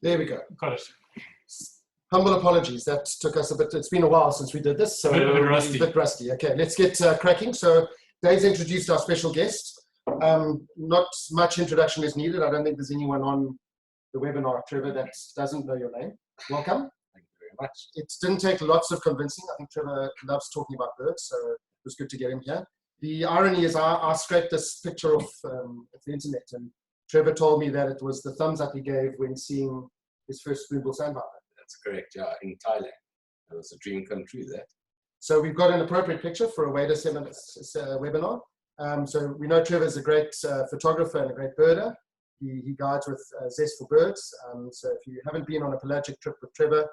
There we go. Got it. Humble apologies. That took us a bit. It's been a while since we did this, so a bit rusty. Okay, let's get cracking. So Dave's introduced our special guest. Not much introduction is needed. I don't think there's anyone on the webinar, Trevor, that doesn't know your name. Welcome. Thank you very much. It didn't take lots of convincing. I think Trevor loves talking about birds, so it was good to get him here. The irony is I scraped this picture off the internet, and Trevor told me that it was the thumbs up he gave when seeing his first spoonbill sandpiper. That's correct, yeah, in Thailand. That was a dream come true, that. So we've got an appropriate picture for a Wader webinar. So we know Trevor is a great photographer and a great birder. He guides with Zest for Birds. So if you haven't been on a pelagic trip with Trevor,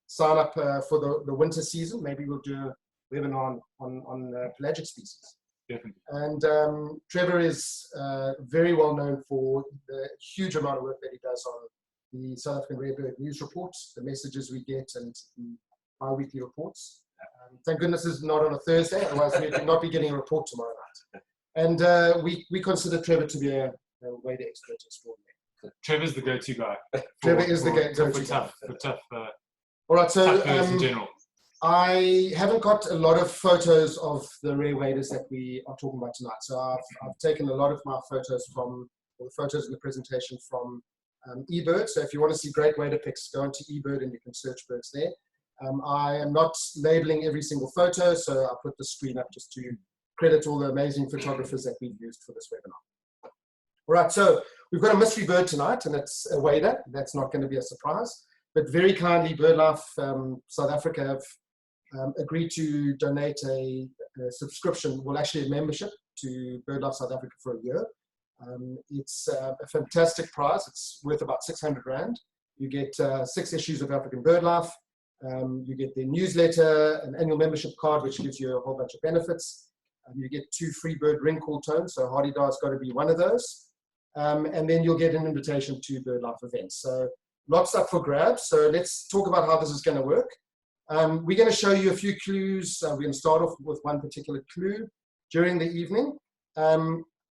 sign up for the winter season. Maybe we'll do a webinar on pelagic species. Definitely. And Trevor is very well known for the huge amount of work that he does on the South African Rare Bird News reports, the messages we get, and the bi-weekly reports. Thank goodness it's not on a Thursday, otherwise we would not be getting a report tomorrow night. And we consider Trevor to be a Wader expert extraordinary. Trevor's the go-to guy. Trevor is the go-to guy. For tough all right, so birds in general. I haven't got a lot of photos of the rare waders that we are talking about tonight. So I've taken a lot of my photos from, or the photos in the presentation from eBird. So if you want to see great wader pics, go onto eBird and you can search birds there. I am not labeling every single photo, so I'll put the screen up just to credit all the amazing photographers that we've used for this webinar. All right, so we've got a mystery bird tonight, and it's a wader. That's not going to be a surprise. But very kindly, BirdLife South Africa have agreed to donate a subscription, well, actually a membership to BirdLife South Africa for a year. It's a fantastic prize. It's worth about 600 Rand. You get 6 issues of African BirdLife. You get their newsletter, an annual membership card, which gives you a whole bunch of benefits. You get 2 free bird ring call tones, so Hardy Dar's got to be one of those. And then you'll get an invitation to BirdLife events. So lots up for grabs. So let's talk about how this is going to work. We're going to show you a few clues. We're going to start off with one particular clue during the evening.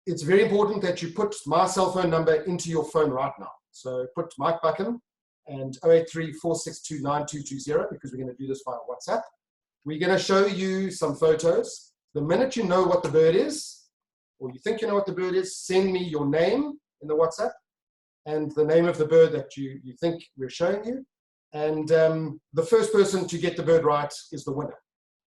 It's very important that you put my cell phone number into your phone right now. So put Mike Buckham and 083-462-9220 because we're going to do this via WhatsApp. We're going to show you some photos. The minute you know what the bird is, or you think you know what the bird is, send me your name in the WhatsApp and the name of the bird that you think we're showing you. And the first person to get the bird right is the winner.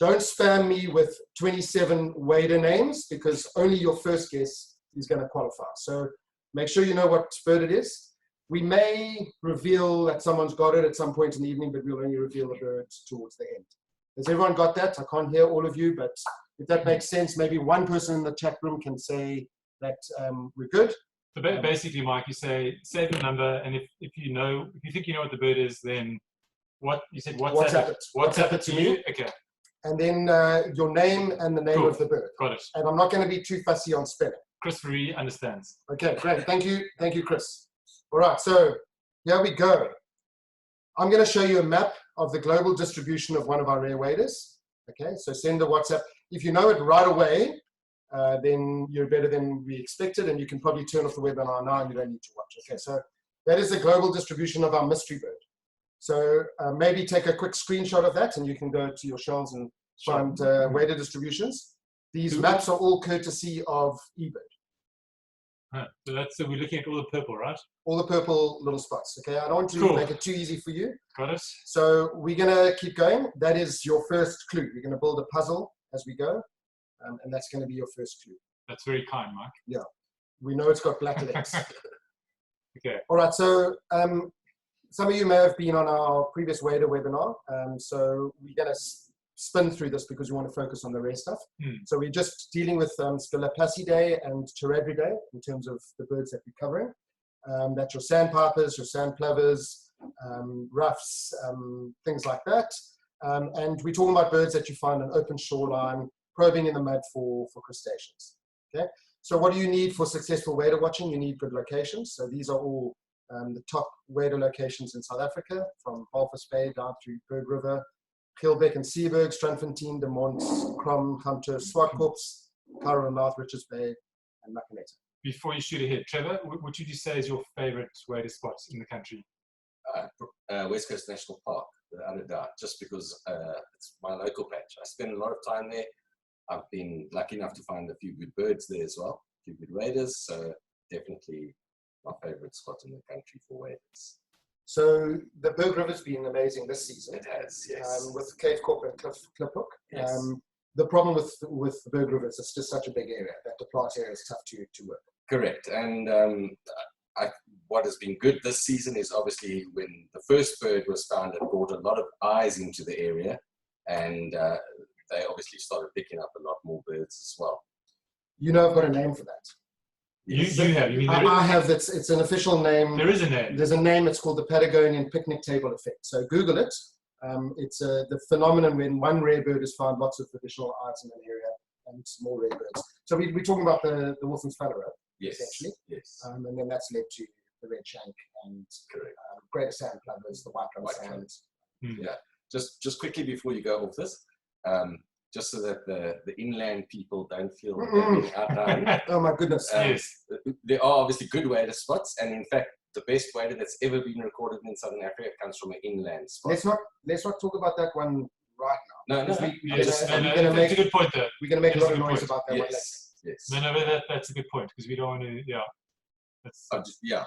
Don't spam me with 27 wader names because only your first guess is going to qualify. So make sure you know what bird it is. We may reveal that someone's got it at some point in the evening, but we'll only reveal the bird towards the end. Has everyone got that? I can't hear all of you, but if that makes sense, maybe one person in the chat room can say that we're good. So basically, Mike, you say save the number, and if you think you know what the bird is, then what you said WhatsApp it to me. Okay. And then your name and the name of the bird. Got it. And I'm not going to be too fussy on spelling. Chris Marie understands. Okay, great. Thank you, Chris. All right, so here we go. I'm going to show you a map of the global distribution of one of our rare waders. Okay, so send the WhatsApp. If you know it right away, then you're better than we expected, and you can probably turn off the webinar now and you don't need to watch. Okay, so that is the global distribution of our mystery bird. So maybe take a quick screenshot of that and you can go to your shelves and find wader distributions. These maps are all courtesy of eBird. So we're looking at all the purple, right? All the purple little spots. Okay, I don't want to make it too easy for you. Got it. So we're going to keep going. That is your first clue. You're going to build a puzzle as we go, and that's going to be your first clue. That's very kind, Mike. Yeah, we know it's got black legs. Okay. All right, so some of you may have been on our previous wader webinar. So we're going to spin through this because we want to focus on the rare stuff. So we're just dealing with Scolopacidae and Pteridridae in terms of the birds that we're covering. That's your sandpipers, your sand plovers, ruffs, things like that. And we're talking about birds that you find on open shoreline, probing in the mud for crustaceans. Okay. So what do you need for successful wader watching? You need good locations. So these are all the top wader locations in South Africa, from Walvis Bay down through Berg River, Kilbeck and Seaberg, Strandfontein, De Mont, Krom, Kanto, Swartkorps, Karoo and North Richards Bay, and Makaneta. before you shoot ahead, Trevor, what would you say is your favorite wader spot in the country? West Coast National Park, without a doubt, just because it's my local patch. I spend a lot of time there. I've been lucky enough to find a few good birds there as well, a few good waders, so definitely my favorite spot in the country for waders. So the Berg River's been amazing this season. It has, yes. With Cave Corp and Kliphoek. Yes. The problem with the Berg River is it's just such a big area that the plant area is tough to work. Correct. And what has been good this season is obviously when the first bird was found, it brought a lot of eyes into the area, and they obviously started picking up a lot more birds as well. You know, I've got a name for that. You have. You mean I have. It's an official name. There is a name. There's a name. It's called the Patagonian picnic table effect. So Google it. It's the phenomenon when one rare bird is found, lots of additional eyes in an area, and more rare birds. So we're talking about the Wilson's phalarope, essentially. Yes. And then that's led to the redshank and greater sandpipers, the white drum sands. Yeah. Just quickly before you go off this, just so that the inland people don't feel outdone. Oh my goodness. Yes. There are obviously good wader spots, and in fact, the best wader that's ever been recorded in Southern Africa comes from an inland spot. Let's not talk about that one right now. That's a good point there. We're going to make a lot of noise about that one later. Yes. No, that's a good point, because we don't want to,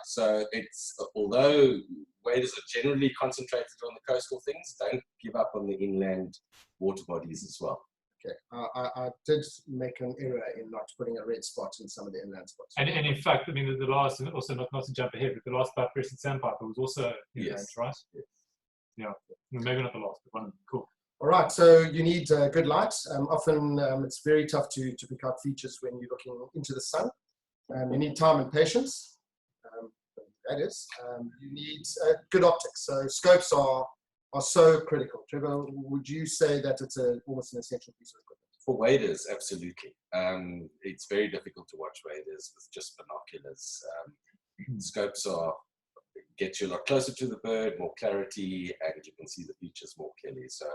so it's, although waders are generally concentrated on the coastal things, don't give up on the inland water bodies as well. Okay, I did make an error in not putting a red spot in some of the inland spots. And in fact, I mean, the last, also not to jump ahead, but the last Buckham Sandpiper was also inland, right? Yes. Yeah, maybe not the last, but one. Cool. All right, so you need good light. Often it's very tough to pick out features when you're looking into the sun. You need time and patience. You need good optics. So scopes are so critical. Trevor, would you say that it's almost an essential piece of equipment? For waders, absolutely. It's very difficult to watch waders with just binoculars. Scopes get you a lot closer to the bird, more clarity, and you can see the features more clearly. So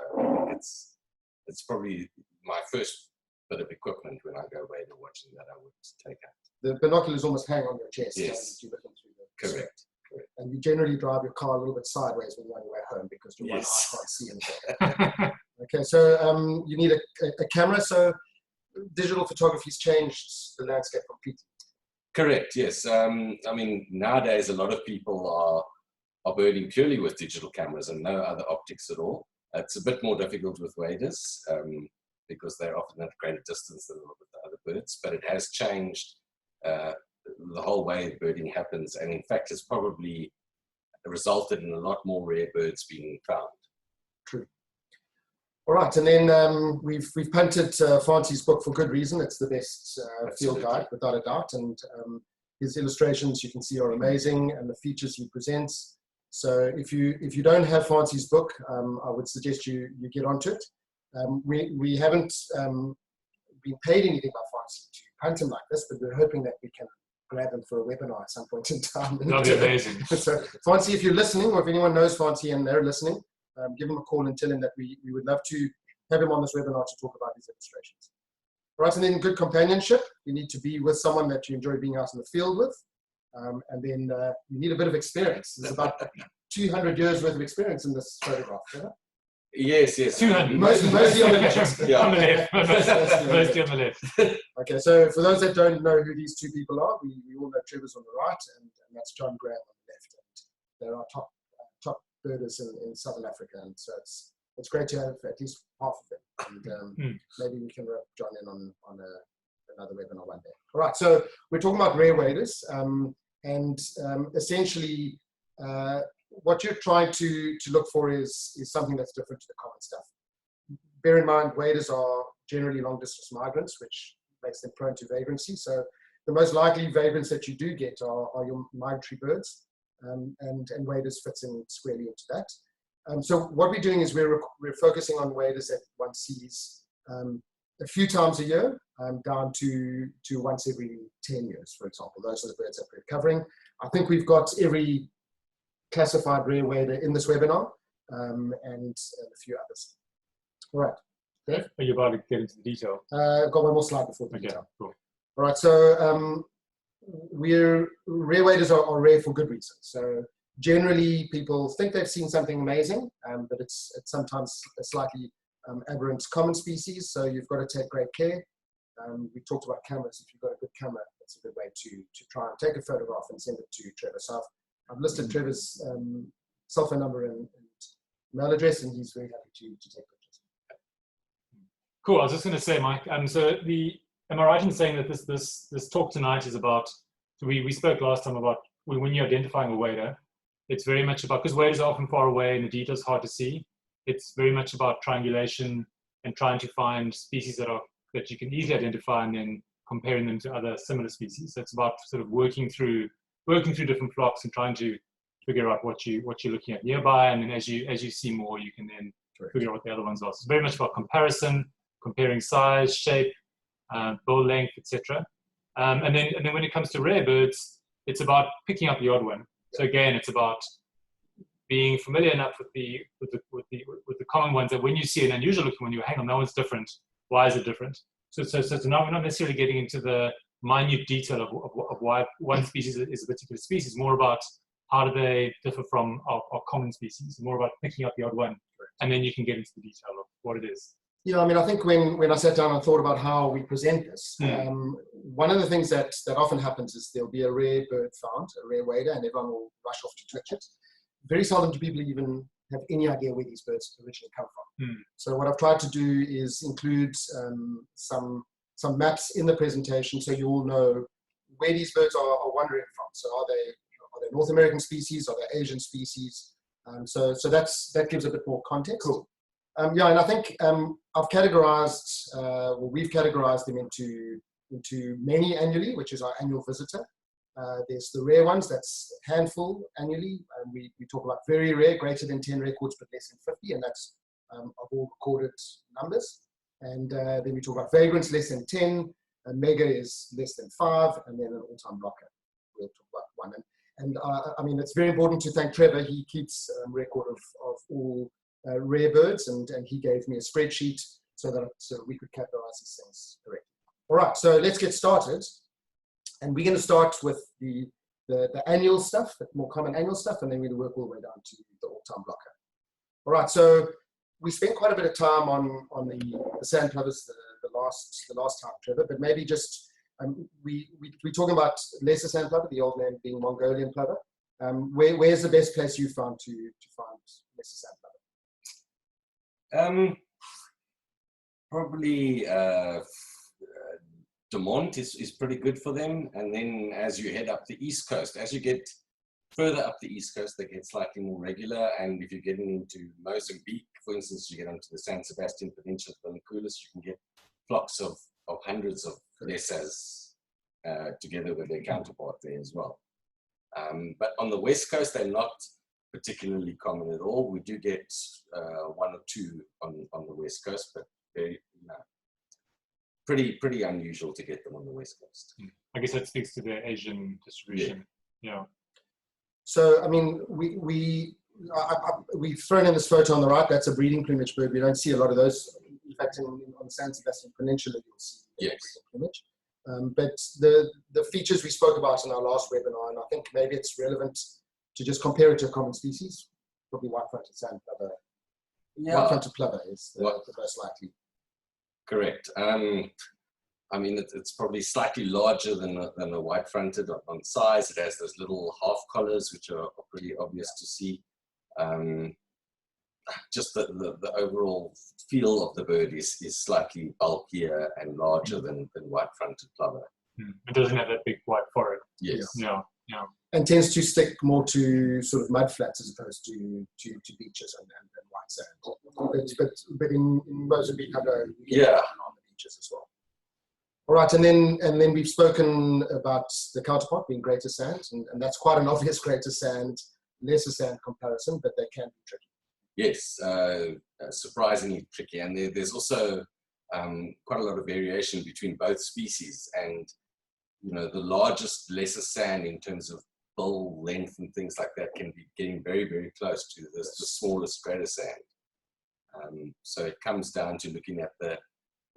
it's probably my first bit of equipment when I go wader watching that I would take out. The binoculars almost hang on your chest. Yes. You're looking through the Correct. And you generally drive your car a little bit sideways when you're on your way home because your one eye can't see anything. Okay, so you need a camera. So digital photography's changed the landscape completely. Correct, yes. I mean, nowadays a lot of people are birding purely with digital cameras and no other optics at all. It's a bit more difficult with waders because they're often at greater distance than with the other birds, but it has changed the whole way birding happens, and in fact has probably resulted in a lot more rare birds being found. True. All right, and then we've punted Fancy's book for good reason. It's the best field guide, without a doubt, and his illustrations you can see are amazing, and the features he presents. So if you don't have Fancy's book, I would suggest you get onto it. We haven't been paid anything by Fancy to punt him like this, but we're hoping that we can grab him for a webinar at some point in time. That'd be amazing. So Fancy, if you're listening, or if anyone knows Fancy and they're listening, give him a call and tell him that we would love to have him on this webinar to talk about his illustrations. All right, and then good companionship. You need to be with someone that you enjoy being out in the field with. And then you need a bit of experience. There's about 200 years worth of experience in this photograph. Yeah? Yes. 200. Mostly on the left. Yeah. On the left. Mostly on the left. Okay, so for those that don't know who these two people are, we all know Trevor's on the right, and that's John Graham on the left. And they're our top birders in Southern Africa, and so it's great to have at least half of them. And maybe we can rub John in on another webinar one day. All right, so we're talking about rare waders, and essentially what you're trying to look for is something that's different to the common stuff. Bear in mind, waders are generally long-distance migrants, which makes them prone to vagrancy. So the most likely vagrants that you do get are your migratory birds, and waders fits in squarely into that. So what we're doing is we're focusing on waders that one sees a few times a year, down to once every 10 years, for example. Those are the birds that we're covering. I think we've got every classified rare wader in this webinar, and a few others. All right. Okay. Are you about to get into the detail? Got one more slide before the Okay, detail. cool. All right, so rare waders are rare for good reason. So generally people think they've seen something amazing, but it's sometimes a slightly aberrant common species. So you've got to take great care. We talked about cameras. If you've got a good camera, that's a good way to try and take a photograph and send it to Trevor. So I've listed Trevor's cell phone number and email address, and he's very happy to take pictures. Cool. I was just going to say, Mike. So am I right in saying that this talk tonight is about? So we spoke last time about when you're identifying a wader, it's very much about, because waders are often far away and the detail's hard to see. It's very much about triangulation and trying to find species that you can easily identify and then comparing them to other similar species. So it's about sort of working through different flocks and trying to figure out what you're looking at nearby, and then as you see more, you can then figure out what the other ones are. So it's very much about comparison, comparing size, shape, bill length, etc. And then when it comes to rare birds, it's about picking up the odd one. So again, it's about being familiar enough with the common ones that when you see an unusual looking one, you hang on, that one's different. Why is it different? So now we're not necessarily getting into the minute detail of why one species is a particular species. More about how do they differ from our common species. More about picking up the odd one, and then you can get into the detail of what it is. Yeah, I mean, I think when I sat down and thought about how we present this, one of the things that often happens is there'll be a rare bird found, a rare wader, and everyone will rush off to twitch it. Very seldom do people even have any idea where these birds originally come from. So what I've tried to do is include some maps in the presentation, so you all know where these birds are wandering from. So are they North American species? Are they Asian species? So that gives a bit more context. Cool. Yeah, and I think we've categorized them into many annually, which is our annual visitor. There's the rare ones, that's a handful annually. We talk about very rare, greater than 10 records, but less than 50, and that's of all recorded numbers. And then we talk about vagrants, less than 10, and mega is less than 5, and then an all-time blocker. We'll talk about one. And I mean, it's very important to thank Trevor. He keeps a record of all rare birds, and he gave me a spreadsheet so we could categorize these things correctly. All right, so let's get started. And we're going to start with the annual stuff, the more common annual stuff, and then we're going to work all the way down to the all-time blocker. All right, so we spent quite a bit of time on the sandpipers the last time, Trevor, but maybe just we're talking about lesser sandpiper, the old name being Mongolian plover. Where's the best place you found to find lesser sandpiper? Probably Demont is pretty good for them, and then as you head up the east coast, as you get further up the east coast, they get slightly more regular. And if you're getting into Mozambique, for instance, you get onto the San Sebastian Peninsula, Belanculis, you can get flocks of hundreds of lessers together with their counterpart there as well. But on the west coast, they're not particularly common at all. We do get one or two on the west coast, but very pretty unusual to get them on the west coast. I guess that speaks to the Asian distribution. Yeah. So I mean, we've thrown in this photo on the right. That's a breeding plumage bird. We don't see a lot of those. In fact, on the San Sebastian Peninsula, you'll see breeding plumage. But the features we spoke about in our last webinar, and I think maybe it's relevant to just compare it to a common species, probably white-fronted sandplover. Yeah. White-fronted plover is the most likely. Correct. I mean, it's probably slightly larger than a white-fronted on size. It has those little half collars, which are pretty obvious to see. Just the overall feel of the bird is slightly bulkier and larger than white-fronted plover. It doesn't have that big white forehead. Yes. Yeah. And tends to stick more to sort of mud flats as opposed to beaches and white sand. But in Mozambique, I know you get on the beaches as well. All right, and then we've spoken about the counterpart being greater sand, and that's quite an obvious greater sand, lesser sand comparison, but they can be tricky. Yes, surprisingly tricky, and there's also quite a lot of variation between both species. And the largest lesser sand in terms of bill length and things like that can be getting very, very close to the smallest greater sand. So it comes down to looking at the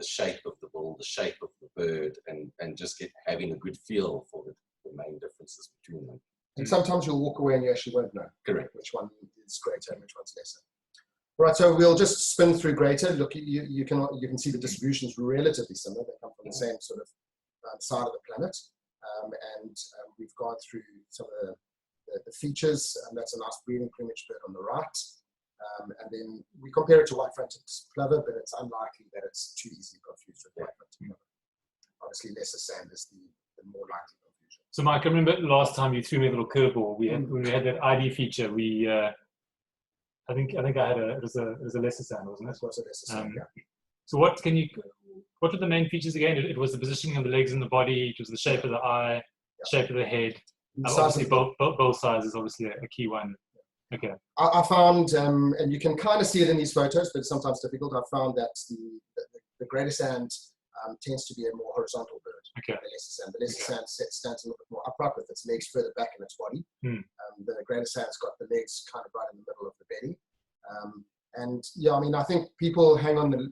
shape of the bill, the shape of the bird, and just having a good feel for differences between them. And sometimes you'll walk away and you actually won't know Correct. which one is greater and which one's lesser. Right, so we'll just spin through greater. Look, you can see the distribution is relatively similar. They come from the same sort of side of the planet. We've gone through some of the features, and that's a nice breeding plumage bird on the right. And then we compare it to white-fronted plover, but it's unlikely that it's too easily confused with white-fronted plover. Obviously, lesser sand is the more likely confusion. So, Mike, I remember last time you threw me a little curveball. When we had that ID feature, I think I had it was a lesser sand, wasn't it? That was a lesser sand, yeah. So what were the main features again? It was the positioning of the legs and the body. It was the shape of the eye, shape of the head. Obviously, both sides is obviously a key one. Okay. I found, and you can kind of see it in these photos, but it's sometimes difficult. I found that the greater sand tends to be a more horizontal bird than the lesser sand. The lesser sand stands a little bit more upright with its legs further back in its body. The greater sand's got the legs kind of right in the middle of the belly. And yeah, I mean, I think people hang on the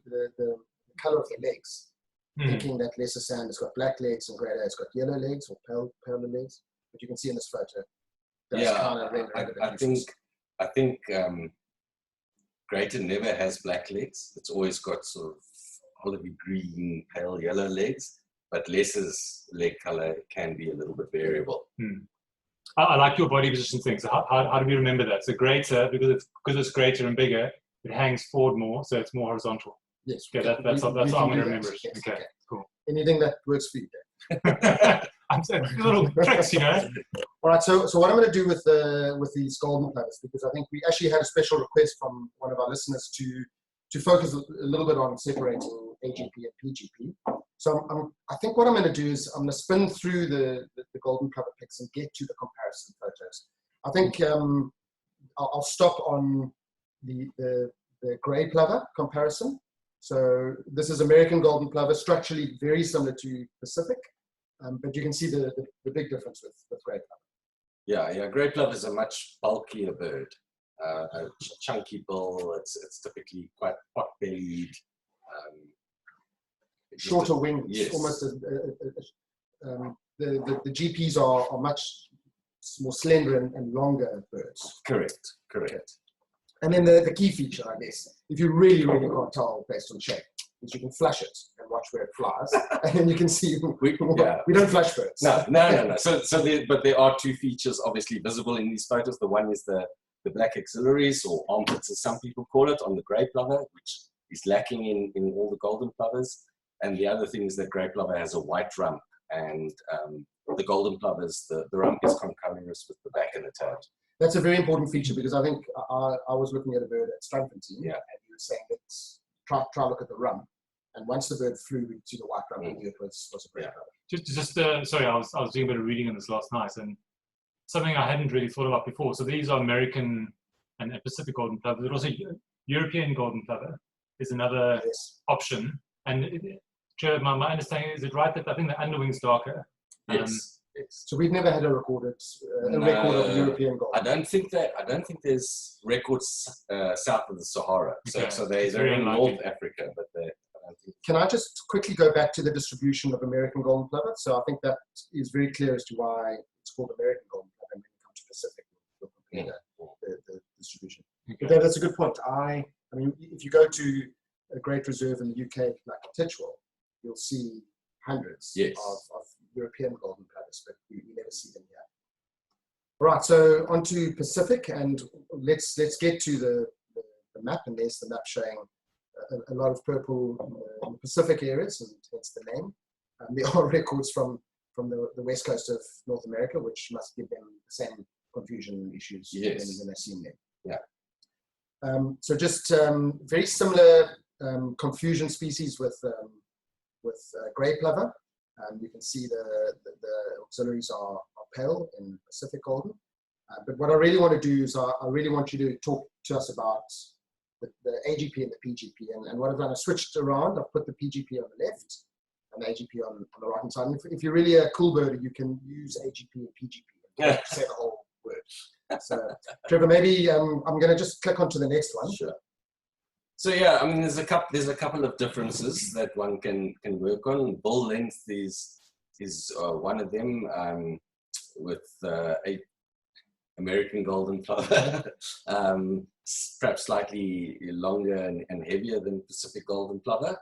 color of the legs, thinking that lesser sand has got black legs and greater has got yellow legs or paler legs. But you can see in this photo, that's kind of I think greater never has black legs. It's always got sort of olivey green, pale yellow legs, but lesser's leg color can be a little bit variable. I like your body position thing. So how do we remember that? So greater, because it's greater and bigger, it hangs forward more, so it's more horizontal. Yes. Okay, that's how I'm going to remember it. Yes, okay, cool. Anything that works for you, I'm saying little tricks, you know. All right. So what I'm going to do with these golden plovers, because I think we actually had a special request from one of our listeners to focus a little bit on separating AGP and PGP. So I think what I'm going to do is I'm going to spin through the golden plover pics and get to the comparison photos. I think I'll stop on the grey plover comparison. So this is American golden plover, structurally very similar to Pacific, but you can see the big difference with grey plover. Yeah, grey plover is a much bulkier bird. A chunky bill. It's typically quite pot-bellied. Shorter wings, yes. Almost. The GPs are much more slender and longer birds. Correct. And then the key feature, I guess, if you really can't tell based on shape, is you can flush it and watch where it flies, and then you can see we don't flush birds. No. But there are two features obviously visible in these photos. The one is the black axillaries, or armpits as some people call it, on the grey plover, which is lacking in all the golden plovers. And the other thing is that grey plover has a white rump, and the golden plovers, the rump is concolorous with the back and the tail. That's a very important feature, because I think I was looking at a bird at Stints, and you were saying that try look at the rump, and once the bird flew, we'd see the white rump, and it was a grey plover. Sorry, I was doing a bit of reading on this last night, and something I hadn't really thought about before. So these are American and Pacific golden plover, but also European golden plover is another option. And Trevor, my understanding, is it right that I think the underwing's darker? Yes. So we've never had a record of European golden. I don't think there's records south of the Sahara. So they're in North Africa, but I don't think. Can I just quickly go back to the distribution of American golden plover? So I think that is very clear as to why it's called American golden plover, and when it comes to Pacific, we'll compare the distribution. Okay. But that's a good point. I mean, if you go to a great reserve in the UK like Titchwell, you'll see hundreds of European golden plovers, but we never see them here. All right, so on to Pacific, and let's get to the map, and there's the map showing a lot of purple in the Pacific areas, and hence the name. There are records from the west coast of North America, which must give them the same confusion issues when they're seeing them. Yeah. So just very similar confusion species with grey plover. You can see the auxiliaries are pale in Pacific golden. But what I really want to do is I really want you to talk to us about the AGP and the PGP. And what I've done, I switched around. I've put the PGP on the left and the AGP on the right hand side. And if you're really a cool bird, you can use AGP and PGP and say the whole word. So, Trevor, maybe I'm going to just click onto the next one. Sure. So yeah, I mean, there's a couple of differences that one can work on. Bull length is one of them. a American golden plover, perhaps slightly longer and heavier than Pacific golden plover.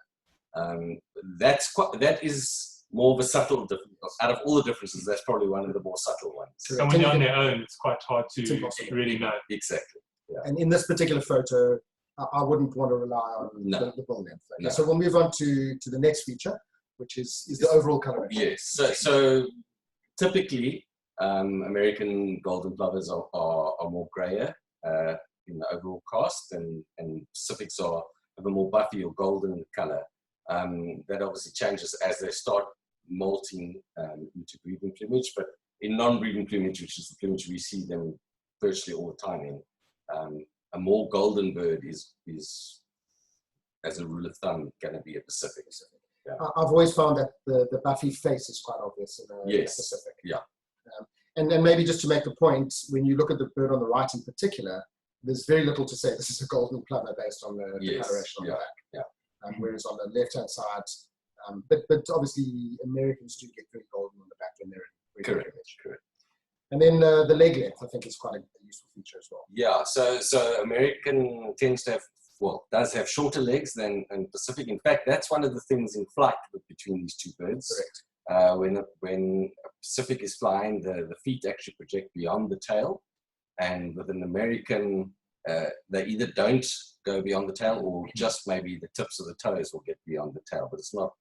That is more of a subtle difference. Out of all the differences, that's probably one of the more subtle ones. And when you're on their own, it's quite hard to really know. Exactly. Yeah. And in this particular photo, I wouldn't want to rely on the bull length. Okay, no. So we'll move on to the next feature, which is the overall coloration. Yes. So typically, American golden plovers are more grayer in the overall cast, and Pacifics have a more buffy or golden color. That obviously changes as they start molting into breeding plumage, but in non-breeding plumage, which is the plumage we see them virtually all the time in, a more golden bird is, as a rule of thumb, going to be a Pacific. Yeah. I've always found that the buffy face is quite obvious in a Pacific. Yeah. And maybe just to make the point, when you look at the bird on the right in particular, there's very little to say this is a golden plover based on the coloration on the back. Yeah. Whereas on the left-hand side, but obviously Americans do get very golden on the back when they're in Correct. And then the leg length, I think, is quite a useful feature as well. Yeah, so American tends to have, does have shorter legs than Pacific. In fact, that's one of the things in flight between these two birds. Correct. When a Pacific is flying, the feet actually project beyond the tail. And with an American, they either don't go beyond the tail or just maybe the tips of the toes will get beyond the tail, but it's not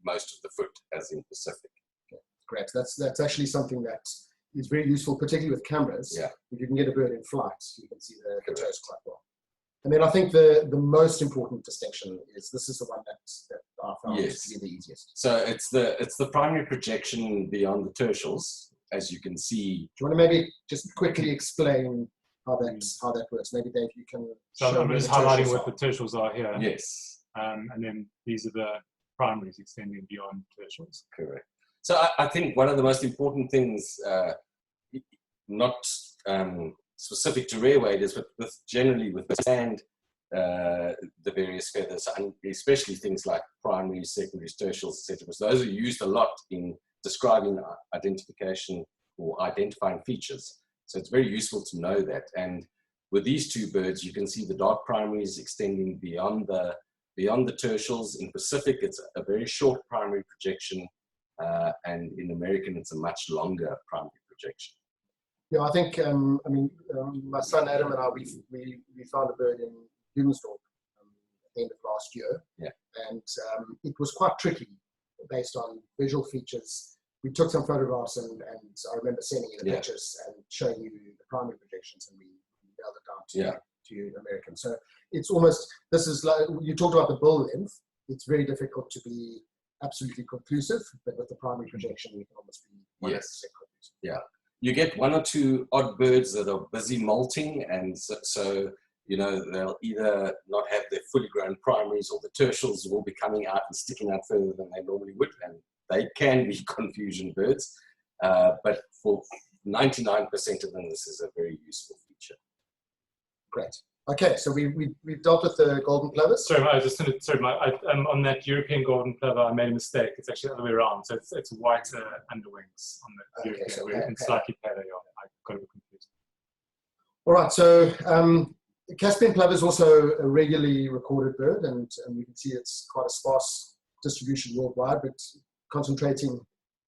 most of the foot as in Pacific. Okay, great. That's actually something that is very useful, particularly with cameras. Yeah. If you can get a bird in flight, you can see the toes quite well. And then I think the most important distinction is this is the one that I found to be the easiest. So it's the primary projection beyond the tertials, as you can see. Do you want to maybe just quickly explain how that works? Maybe Dave, you can. So I'm just highlighting what the tertials are here. Yes. And then these are the primaries extending beyond tertials. Correct. So I think one of the most important things, not specific to rare waders, but generally with sand, the various feathers, and especially things like primaries, secondaries, tertials, etc. So those are used a lot in describing identification or identifying features. So it's very useful to know that. And with these two birds, you can see the dark primaries extending beyond the tertials. In Pacific, it's a very short primary projection, and in American, it's a much longer primary projection. Yeah, I think, my son Adam and I, we found a bird in Doomsdorp at the end of last year. Yeah. And it was quite tricky based on visual features. We took some photographs and I remember sending you the pictures and showing you the primary projections, and we nailed it down to American. So it's almost, this is like, you talked about the bill length. It's very difficult to be absolutely conclusive, but with the primary projection, you can almost be 100% conclusive. Yeah. You get one or two odd birds that are busy molting, and so they'll either not have their fully grown primaries, or the tertials will be coming out and sticking out further than they normally would, and they can be confusion birds. But for 99% of them, this is a very useful feature. Great. Okay, so we've dealt with the golden plovers. Sorry, I was just going to, on that European golden plover, I made a mistake. It's actually the other way around. So it's whiter underwings on the European, so and slightly paler. I got a bit confused. All right, so Caspian plover is also a regularly recorded bird, and we can see it's quite a sparse distribution worldwide, but concentrating,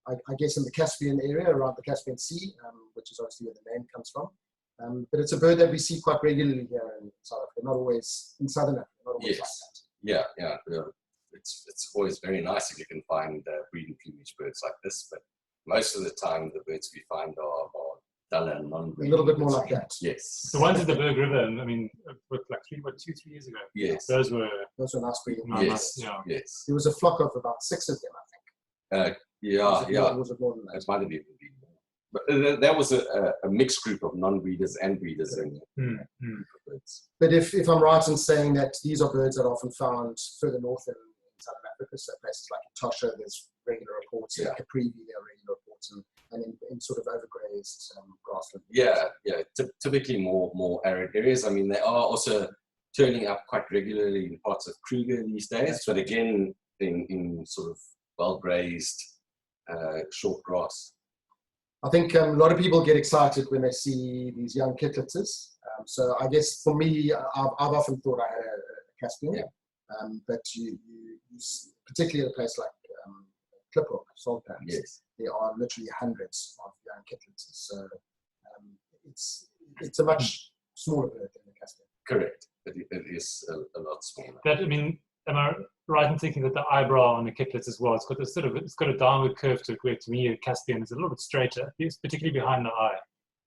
I guess, in the Caspian area around the Caspian Sea, which is obviously where the name comes from. But it's a bird that we see quite regularly here in South Africa, not always in Southern Africa, not always like that. Yeah. It's always very nice if you can find breeding plumage birds like this, but most of the time the birds we find are duller and non-breeding. A little bit more like that. Yes. The ones in the Berg River, with like 2-3 years ago. Yes. Those were nice breeding. Yes. Yes. There was a flock of about 6 of them, I think. Was it more than that? It might have been more. But that was a mixed group of non-breeders and breeders in birds. But if I'm right in saying that these are birds that are often found further north in Southern Africa, so places like Etosha, there's regular reports, like Caprivi, there are regular reports, and in sort of overgrazed grassland. Yeah. Typically more arid areas. I mean, they are also turning up quite regularly in parts of Kruger these days, but again, in sort of well-grazed, short grass. I think a lot of people get excited when they see these young kittlets. So I guess for me, I've often thought I had a Caspian, but you particularly at a place like Cliphook, Saltpans, Yes. there are literally hundreds of young kittlets. So it's a much smaller bird than the Caspian. Correct. It is a lot smaller. That, I mean, am I right in thinking that the eyebrow on the kittlets as well, it's got a downward curve to it, where to me a Caspian is a little bit straighter, it's particularly behind the eye.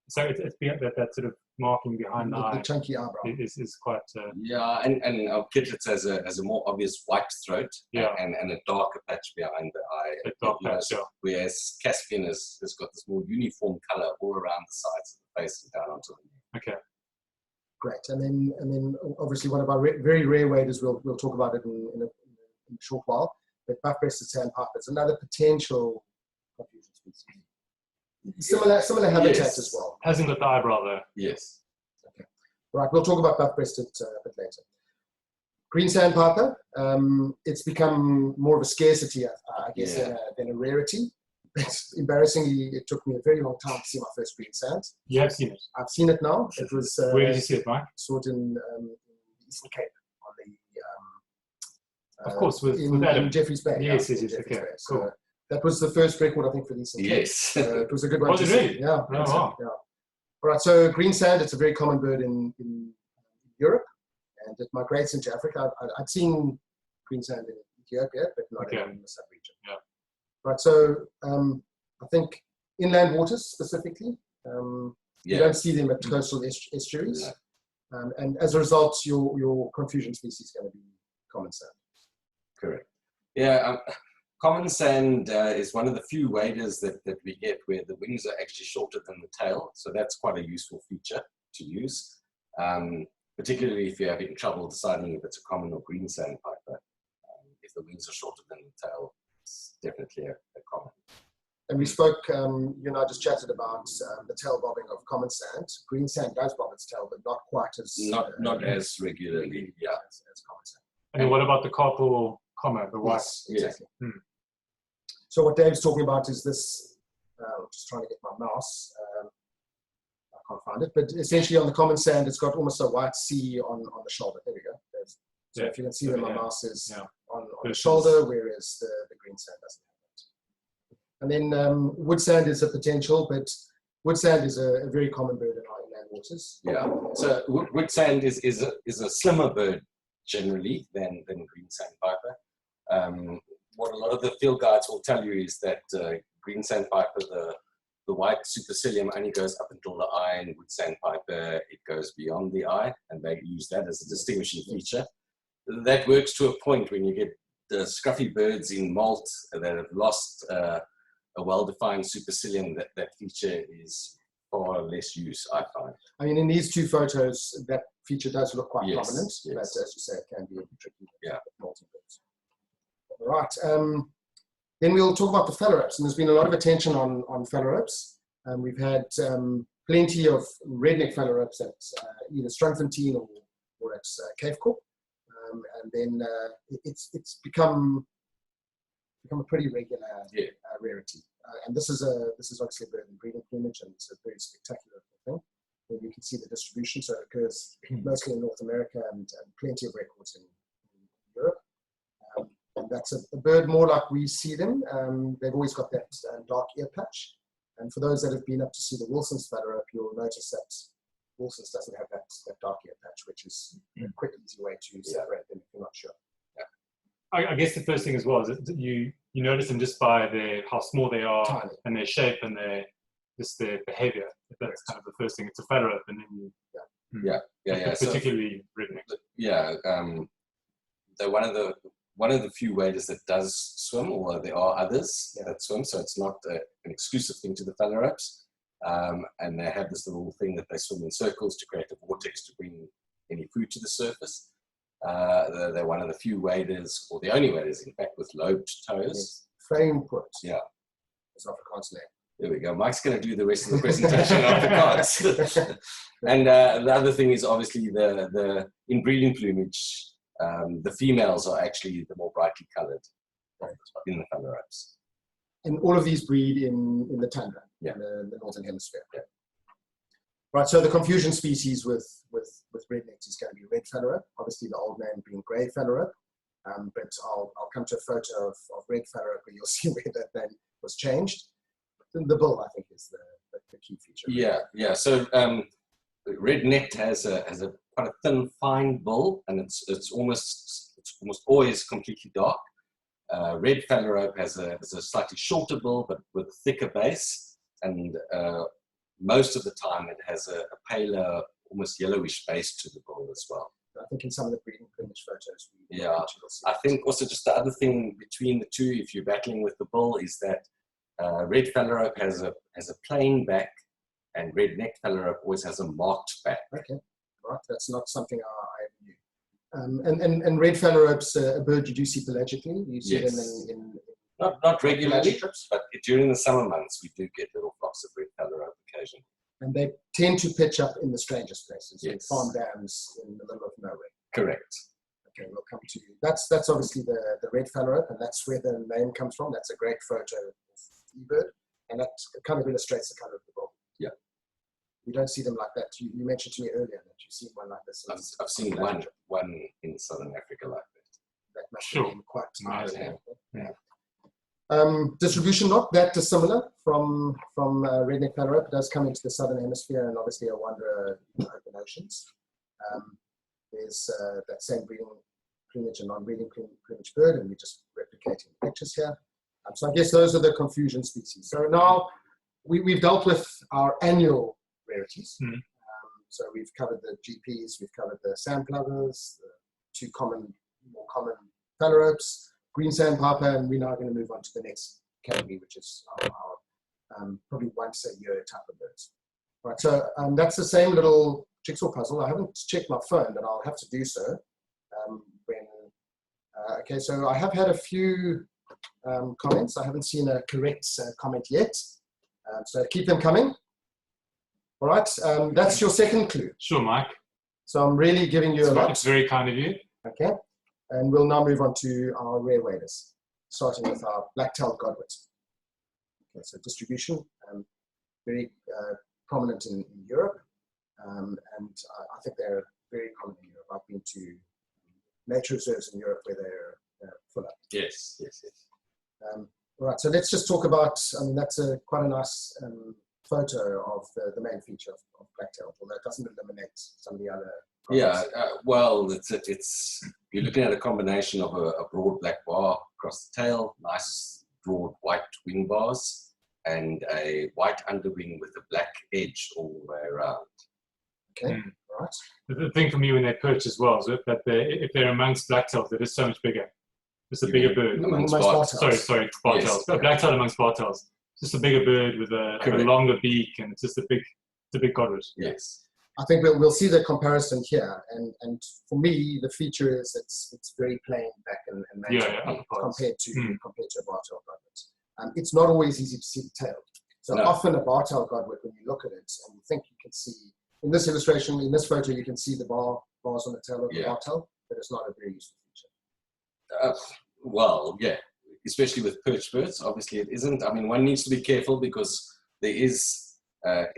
So it's that sort of marking behind the eye. The chunky eyebrow is quite. Yeah, and our kittlets has a more obvious white throat, and a darker patch behind the eye. A dark patch, yeah. Whereas Caspian has got this more uniform color all around the sides of the face and down onto the neck. Okay. Great, and then obviously one of our very rare waders, we'll talk about it in a short while. But buff-breasted sandpipers, another potential confusion species. Similar habitat as well. Hasn't got the eyebrow though. Yes. Okay. Right, we'll talk about buff-breasted a bit later. Green sandpiper, it's become more of a scarcity, I guess, than a rarity. Embarrassingly, it took me a very long time to see my first green sand. You have seen it? I've seen it now. It was. Where did you see it, Mike? Saw it in Eastern Cape on the. Of course, with Adam. In Jeffreys Bay. Yes. Okay, Bay. Cool. So that was the first record, I think, for the Eastern Cape. Yes. It was a good one. Was it really? Yeah. Oh, wow. Yeah. All right. So green sand, it's a very common bird in Europe, and it migrates into Africa. I'd seen green sand in Ethiopia, but not in the sub-region. Yeah. Right. So I think inland waters specifically, you don't see them at coastal estuaries, and as a result, your confusion species is going to be common sand. Correct. Yeah. Common sand is one of the few waders that we get where the wings are actually shorter than the tail. So that's quite a useful feature to use, particularly if you're having trouble deciding if it's a common or green sandpiper. If the wings are shorter than the tail, it's definitely a common. And we spoke, you and I just chatted about the tail bobbing of common sand. Green sand does bob its tail, but not quite as... Not as regularly, as common sand. And then what about the carpal comma, the white? Yes, exactly. Yeah. So what Dave's talking about is this, I'm just trying to get my mouse, I can't find it, but essentially on the common sand, it's got almost a white C on the shoulder. There we go. So if you can see where my mouse is on the shoulder, whereas the green sand doesn't have that. And then wood sand is a potential, but wood sand is a very common bird in our inland waters. Yeah, so wood sand is a slimmer bird generally than green sandpiper. What a lot of the field guides will tell you is that green sandpiper, the white supercilium only goes up until the eye, and wood sandpiper, it goes beyond the eye, and they use that as a distinguishing feature. That works to a point when you get the scruffy birds in molt that have lost a well-defined supercilium. That feature is far less use, I find. I mean, in these two photos, that feature does look quite prominent, yes. but as you say, it can be tricky with multi-birds. All right. Then we'll talk about the phalaropes, and there's been a lot of attention on phalaropes. We've had plenty of redneck phalaropes at either Strandfontein or at Cave Corp. And then it's become a pretty regular rarity. And this is obviously a bird in breeding plumage, and it's a very spectacular thing. And you can see the distribution, so it occurs mostly in North America and plenty of records in Europe. And that's a bird more like we see them. They've always got that dark ear patch. And for those that have been up to see the Wilson's phalarope, you'll notice that Wilson's doesn't have that dark ear patch, which is a quick, easy way to separate them if you're not sure. I guess the first thing as well is that you notice them just by how small they are, tiny, and their shape and their behavior. That's kind of the first thing. It's a phalarope, and then particularly redneck. Yeah, they're one of the few waders that does swim, or there are others that swim, so it's not an exclusive thing to the phalaropes. And they have this little thing that they swim in circles to create a vortex to bring any food to the surface. They're one of the few waders, or the only waders, in fact, with lobed toes. Yes. Frame put. Yeah. It's Afrikaans name. There we go. Mike's going to do the rest of the presentation in Afrikaans. And the other thing is obviously the in breeding plumage, the females are actually the more brightly coloured in the phalaropes. And all of these breed in the tundra, Yeah. in the northern hemisphere. Yeah. Right, so the confusion species with rednecks is going to be red phalarope, obviously the old name being grey phalarope, but I'll come to a photo of red phalarope where you'll see where that name was changed. The bill, I think, is the key feature. Yeah. So redneck has a quite a thin, fine bill, and it's almost always completely dark. Red phalarope has a slightly shorter bill, but with thicker base, and most of the time it has a paler, almost yellowish base to the bill as well. I think in some of the breeding plumage photos. I think also just the other thing between the two, if you're battling with the bill, is that red phalarope has a plain back, and redneck phalarope always has a marked back. Okay, right. That's not something I knew. And red phalaropes, a bird you do see pelagically. You see them in not regularly, but during the summer months we do get little flocks of red phalarope occasionally. And they tend to pitch up in the strangest places, yes. in farm dams in the middle of nowhere. Correct. Okay, we'll come to you. That's obviously the red phalarope, and that's where the name comes from. That's a great photo of the bird, and that kind of illustrates the color of the bill. Yeah. We don't see them like that. You mentioned to me earlier that you've seen one like this. I've seen one in southern Africa like that. That must have been quite amazing. Yeah. Distribution not that dissimilar from redneck phalarope. It does come into the southern hemisphere and obviously a wanderer in the open oceans. There's that same breeding plumage and non-breeding plumage bird, and we're just replicating the pictures here. So I guess those are the confusion species. So now we've dealt with our annual rarities. So we've covered the GPs, we've covered the sandpipers, the two more common phalaropes, green sandpiper, and we're now going to move on to the next category, which is our probably once a year type of birds. Right, so that's the same little jigsaw puzzle. I haven't checked my phone, but I'll have to do so. Okay, so I have had a few comments. I haven't seen a correct comment yet, so keep them coming. All right, that's your second clue. Sure, Mike. So I'm really giving you a lot. It's very kind of you. Okay, and we'll now move on to our rare waders, starting with our black-tailed godwit. Okay, so distribution, very prominent in Europe, and I think they're very common in Europe. I've been to nature reserves in Europe where they're full up. Yes. All right, so let's just talk about, that's quite a nice photo of the main feature of black-tailed, although it doesn't eliminate some of the other products. Yeah, well, it's you're looking at a combination of a broad black bar across the tail, nice broad white wing bars, and a white underwing with a black edge all the way around. Okay, right. The thing for me when they perch as well is that if they're amongst blacktails, they're just so much bigger. Just a bigger bird. Amongst bartails. Sorry, bartails. Yes. Blacktail amongst bartails. Just a bigger bird with a longer beak, and it's just a big godwit. Yes. I think we'll see the comparison here, and for me the feature is it's very plain back and compared to a bartail godwit. It's not always easy to see the tail. So often a bartail godwit, when you look at it and you think you can see, in this illustration, in this photo, you can see the bars on the tail of the bartail, but it's not a very useful feature. Well, yeah, especially with perch birds, obviously it isn't. I mean, one needs to be careful because there is a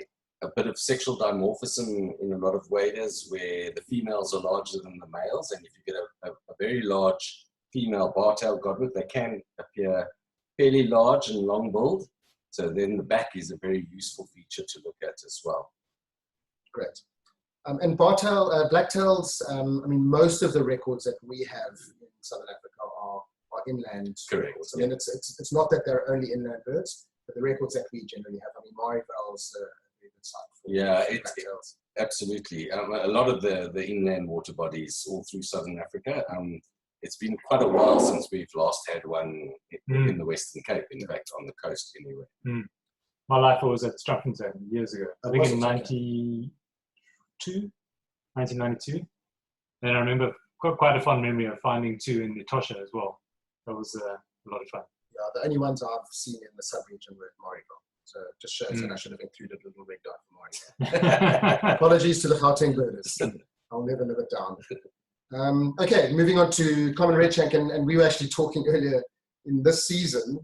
bit of sexual dimorphism in a lot of waders where the females are larger than the males, and if you get a very large female bartail godwit, they can appear fairly large and long-billed. So then the back is a very useful feature to look at as well. Great. And bartail, blacktails, most of the records that we have in Southern Africa are inland records. I mean, it's not that they're only inland birds, but the records that we generally have, Marivale's a very good site for blacktails. Absolutely. A lot of the inland water bodies all through Southern Africa. It's been quite a while since we've last had one in the Western Cape, in fact, on the coast anyway. My life was at Struffington years ago. I think in 1992. And I remember quite a fond memory of finding two in Etosha as well. That was a lot of fun. Yeah, the only ones I've seen in the sub-region were Marivale. So it just shows that I should have included a little red dot for Marivale. Apologies to the Gauteng birders. I'll never live it down. Okay, moving on to common redshank, and we were actually talking earlier in this season,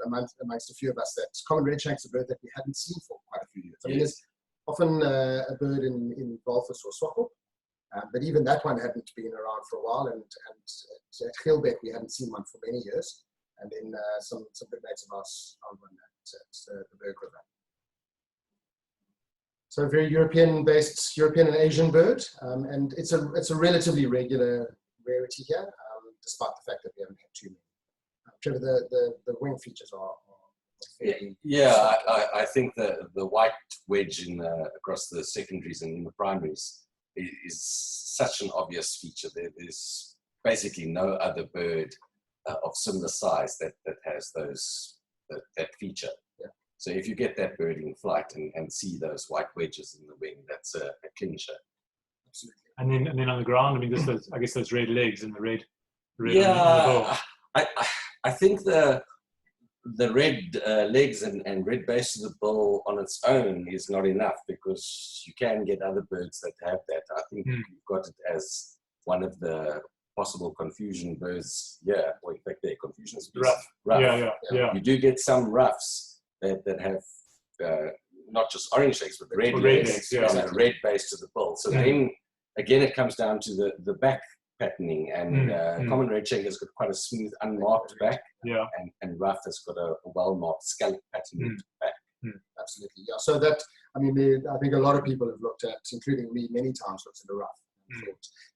amongst a few of us that common redshanks is a bird that we hadn't seen for quite a few years. I mean, Yes. there's often a bird in Walvis or Swakop, but even that one hadn't been around for a while, and at Geelbeek we hadn't seen one for many years, and then some good mates of ours found one at the Berg River. So a very European and Asian bird, and it's a relatively regular rarity here, despite the fact that we haven't had too many. Trevor, the wing features are fairly... Yeah, I think the white wedge across the secondaries and in the primaries is such an obvious feature. There's basically no other bird of similar size that has that feature. Yeah. So if you get that bird in flight and see those white wedges in the wing, that's a clincher. Absolutely. And then on the ground, I mean, I guess those red legs and the red Yeah, on the bill. I think the red legs and red base of the bill on its own is not enough, because you can get other birds that have that. I think you've got it as one of the possible confusion birds. Yeah, well, in fact, they're confusion species. Rough. Yeah. You do get some ruffs that have not just orange legs, but red legs, yeah. and a red base to the bill. So then, again, it comes down to the back patterning, and common redshank has got quite a smooth, unmarked back, and rough has got a well-marked scallop patterned back. Absolutely, yeah. So that, I mean, I think a lot of people have looked at, including me, many times looked at the rough.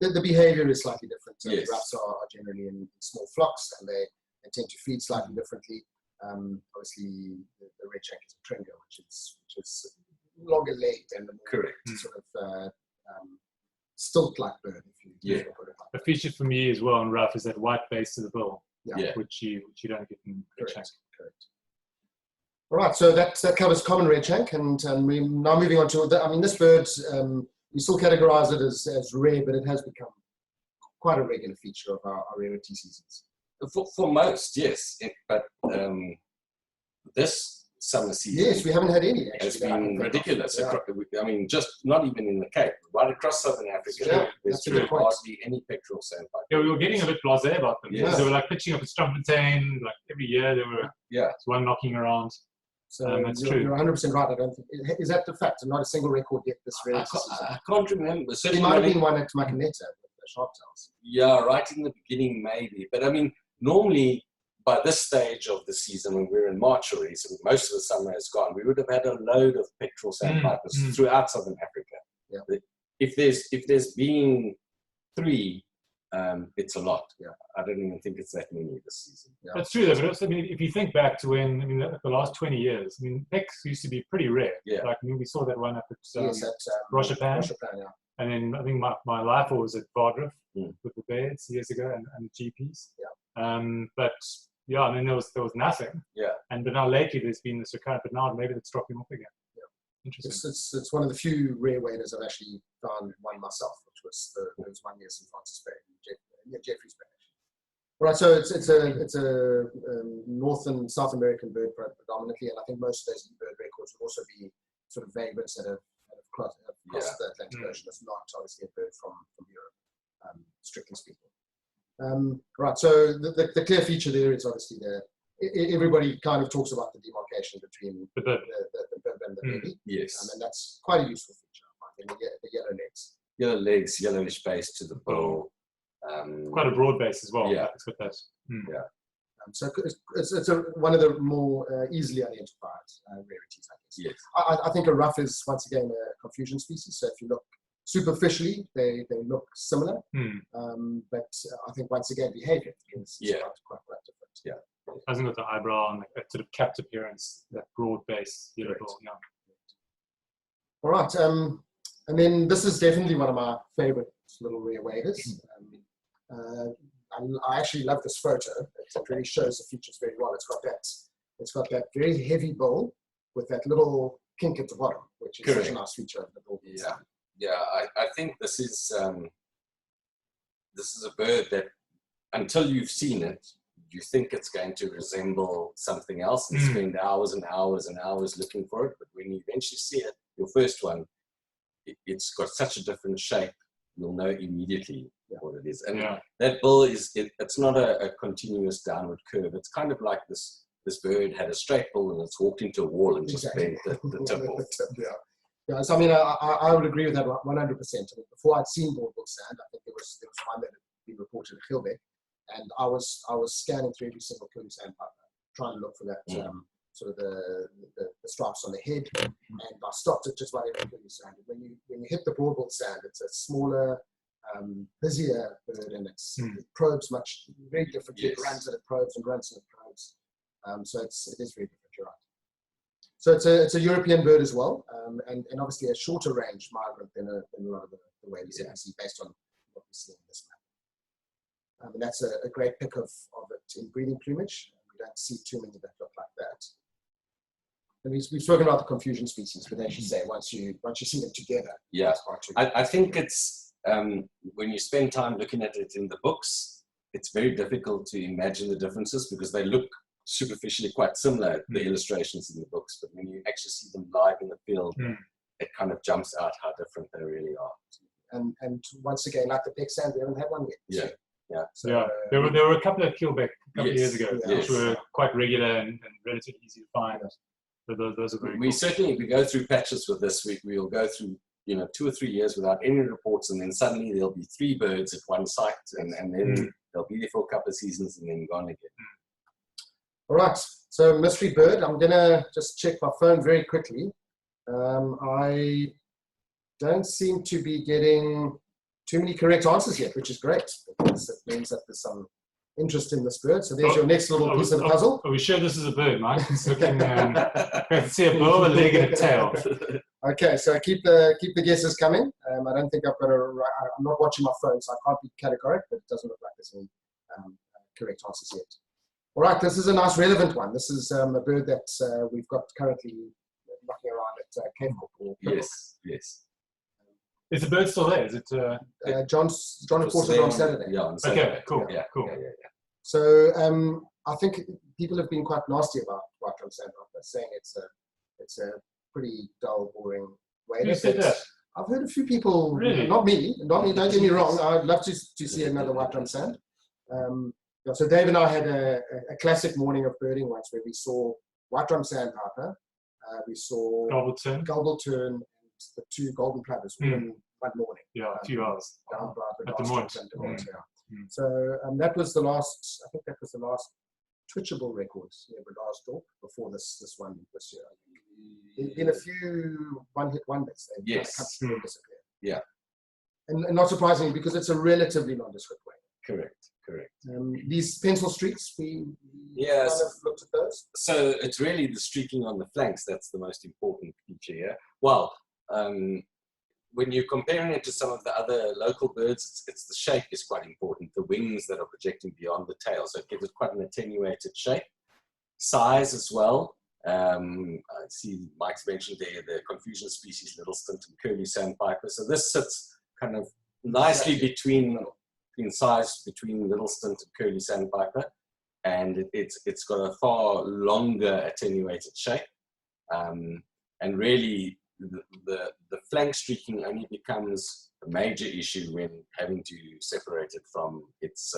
The behavior is slightly different. Yes. The roughs are generally in small flocks, and they tend to feed slightly differently. Obviously, the redshank is a tringer, which is longer legged and Correct. sort of stilt-like bird, if you put it A feature for me as well in rough is that white base to the bill, Yeah. which you don't get in redshank. Correct. All right, so that covers common redshank, and we're now moving on to this bird. We still categorize it as rare, but it has become quite a regular feature of our rarity seasons. For most, yes, but this summer season, yes, we haven't had any. Actually, has been ridiculous. Yeah. I mean, just not even in the Cape, right across southern Africa, Yeah, there's that's a good point. hardly any petrel sandpiper. Yeah, we were getting a bit blasé about them. Yes. They were like pitching up at Strumfontein, like every year there were one knocking around. So that's you're true. You're 100% right. I don't think is that the fact. Not a single record yet this rarity season. I can't remember. There Certainly might have been one at Makaneta with the sharptails. Yeah, right in the beginning, maybe. But I mean, normally by this stage of the season, when we're in March already, so most of the summer has gone, we would have had a load of petrel sandpipers throughout southern Africa. Yeah. If there's been 3, it's a lot. Yeah. I don't even think it's that many this season. Yeah. That's true, though. But also, I mean, if you think back to when, the last 20 years, I mean, pecks used to be pretty rare. Yeah. Like, we saw that one up at Yes, at Roshapan. yeah. And then I think my life was at Vardrif Mm. with the Bears years ago and the GPs. Yeah. But yeah, I mean, there was nothing. Yeah. But now lately there's been this recurrent, but now maybe it's dropping off again. Yeah. Interesting. It's one of the few rare waders I've actually found one myself, which was there was one near St. Francis Bay, near Jeffreys Bay. All right, so it's a North and South American bird predominantly, and I think most of those bird records would also be sort of vagrants that have crossed the Atlantic Ocean. It's not obviously a bird from Europe, strictly speaking. Right, so the clear feature there is obviously everybody kind of talks about the demarcation between the bib and the belly. Yes. And that's quite a useful feature, I think, the yellow legs. Yellow legs, yellowish base to the bill. Quite a broad base as well. Yeah. It's got that. Yeah. So it's one of the more easily identified rarities, I guess. Yes. I think a rough is, once again, a confusion species. So if you look superficially, they look similar. But I think, once again, behavior is quite different. Yeah. Hasn't got the eyebrow and that sort of capped appearance, that broad base. Yellow bill, yeah. All right. And then this is definitely one of my favorite little rare waders. I actually love this photo. It really shows the features very well. It's got that very heavy bill with that little kink at the bottom, which is such a nice feature of the bill. Yeah. I think this is a bird that, until you've seen it, you think it's going to resemble something else and spend hours and hours and hours looking for it. But when you eventually see it, your first one, it's got such a different shape, you'll know immediately what it is. And that bill it's not a continuous downward curve. It's kind of like this this bird had a straight bill and it's walked into a wall and just bent the tip off. Yeah, so I mean, I would agree with that 100%. I mean, before I'd seen bald-billed sand, I think there was one that had been reported at Gilbeck, and I was scanning through every single curly sandpiper, trying to look for that sort of the stripes on the head, and I stopped at just about every curly sand. When you hit the bald-billed sand, it's a smaller, busier bird, and it probes very differently. Yes. It runs and it probes and runs and it probes. So it is very different. You're right. So it's a European bird as well, and obviously a shorter range migrant than a lot of the waders that we see based on what we see in this map. And that's a great pick of it in breeding plumage. We don't see too many that look like that. And we've spoken about the confusion species, but as you say, once you see them together, yeah, I think it's when you spend time looking at it in the books, it's very difficult to imagine the differences because they look superficially quite similar, the illustrations in the books, but when you actually see them live in the field, it kind of jumps out how different they really are. And once again, like the peck sand, we haven't had one yet. Yeah. So, there were a couple of Keelback a couple of years ago, yes. which were quite regular and relatively easy to find. So those are very we cool. Certainly, if we go through patches with this, we'll go through 2 or 3 years without any reports, and then suddenly there'll be 3 birds at one site, and then they'll be there for a couple of seasons and then gone again. All right, so mystery bird. I'm gonna just check my phone very quickly. I don't seem to be getting too many correct answers yet, which is great, because it means that there's some interest in this bird. So there's your next little piece of the puzzle. Are we sure this is a bird, Mike? It's looking, I see a bill, a leg, and a tail. Okay, so keep the guesses coming. I don't think I've got I'm not watching my phone, so I can't be categoric, but it doesn't look like there's any correct answers yet. All right, this is a nice relevant one. This is a bird that we've got currently knocking around at Cape Cook. Yes. Is the bird still there? Is it? John reported on Saturday. Yeah, on Saturday. Okay, cool. Yeah, cool. Yeah. So I think people have been quite nasty about white-drum sandpiper, saying it's a pretty dull, boring way. Who said that? I've heard a few people. Really? Not me. Don't get me wrong. I'd love to see another white-drum sand. So Dave and I had a classic morning of birding once where we saw white-drum sandpiper, we saw Gulbaltern, and the 2 golden plovers in one morning. Yeah, a few hours. Down by at the moment. So that was the last. I think that was the last twitchable records near Bredasdorp before this one this year. In a few one-hit wonders, they kind of come through and disappear. Yeah, and not surprisingly because it's a relatively nondescript way. Correct. These pencil streaks, we kind of looked at those. So it's really the streaking on the flanks that's the most important feature here. Well, when you're comparing it to some of the other local birds, it's the shape is quite important. The wings that are projecting beyond the tail, so it gives it quite an attenuated shape. Size as well. I see Mike's mentioned there the confusion species, little stint and curly sandpiper. So this sits kind of nicely between size between little stint and curly sandpiper, and it's got a far longer attenuated shape, and really the flank streaking only becomes a major issue when having to separate it from its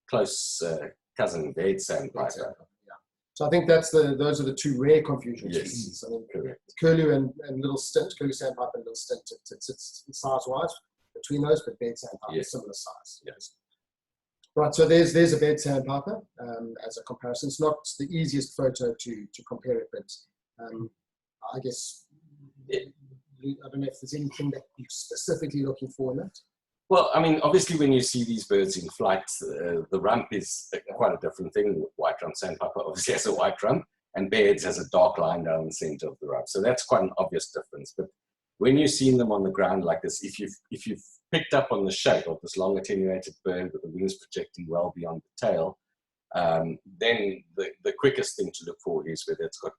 close cousin bed sandpiper. So I think those are the 2 rare confusion species. I mean, curlew and little stint, curlew sandpiper and little stint, it sits size-wise between those, but bed sandpiper is similar size. Yes. Right, so there's a bed sandpiper as a comparison. It's not the easiest photo to compare it, but I guess I don't know if there's anything that you're specifically looking for in it. Well, I mean, obviously when you see these birds in flight, the rump is quite a different thing. White-drum sandpiper obviously has a white rump, and Baird's has a dark line down the center of the rump. So that's quite an obvious difference. But when you've seen them on the ground like this, if you've picked up on the shape of this long attenuated bird with the wings projecting well beyond the tail, then the quickest thing to look for is whether it's got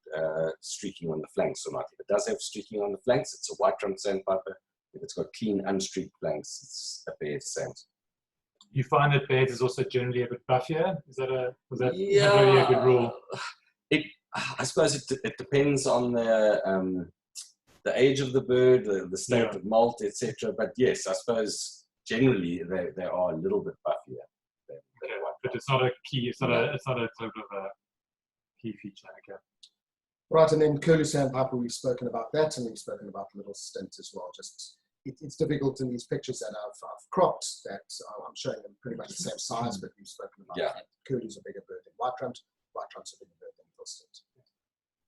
streaking on the flanks or not. If it does have streaking on the flanks, it's a white-drum sandpiper. If it's got clean, unstreaked flanks, it's a Baird sand. You find that Baird is also generally a bit buffier? Was that really a good rule? I suppose it depends on the age of the bird, the state of molt, etc. But yes, I suppose generally they are a little bit buffier. But it's not a key. It's not a sort of a key feature. Okay. Right, and then curlew sandpiper, we've spoken about that, and we've spoken about the little stint as well. Just it's difficult in these pictures that I've cropped that I'm showing them pretty much the same size, but we've spoken about that. Curlew's a bigger bird than white-rumped a bigger bird than little stint.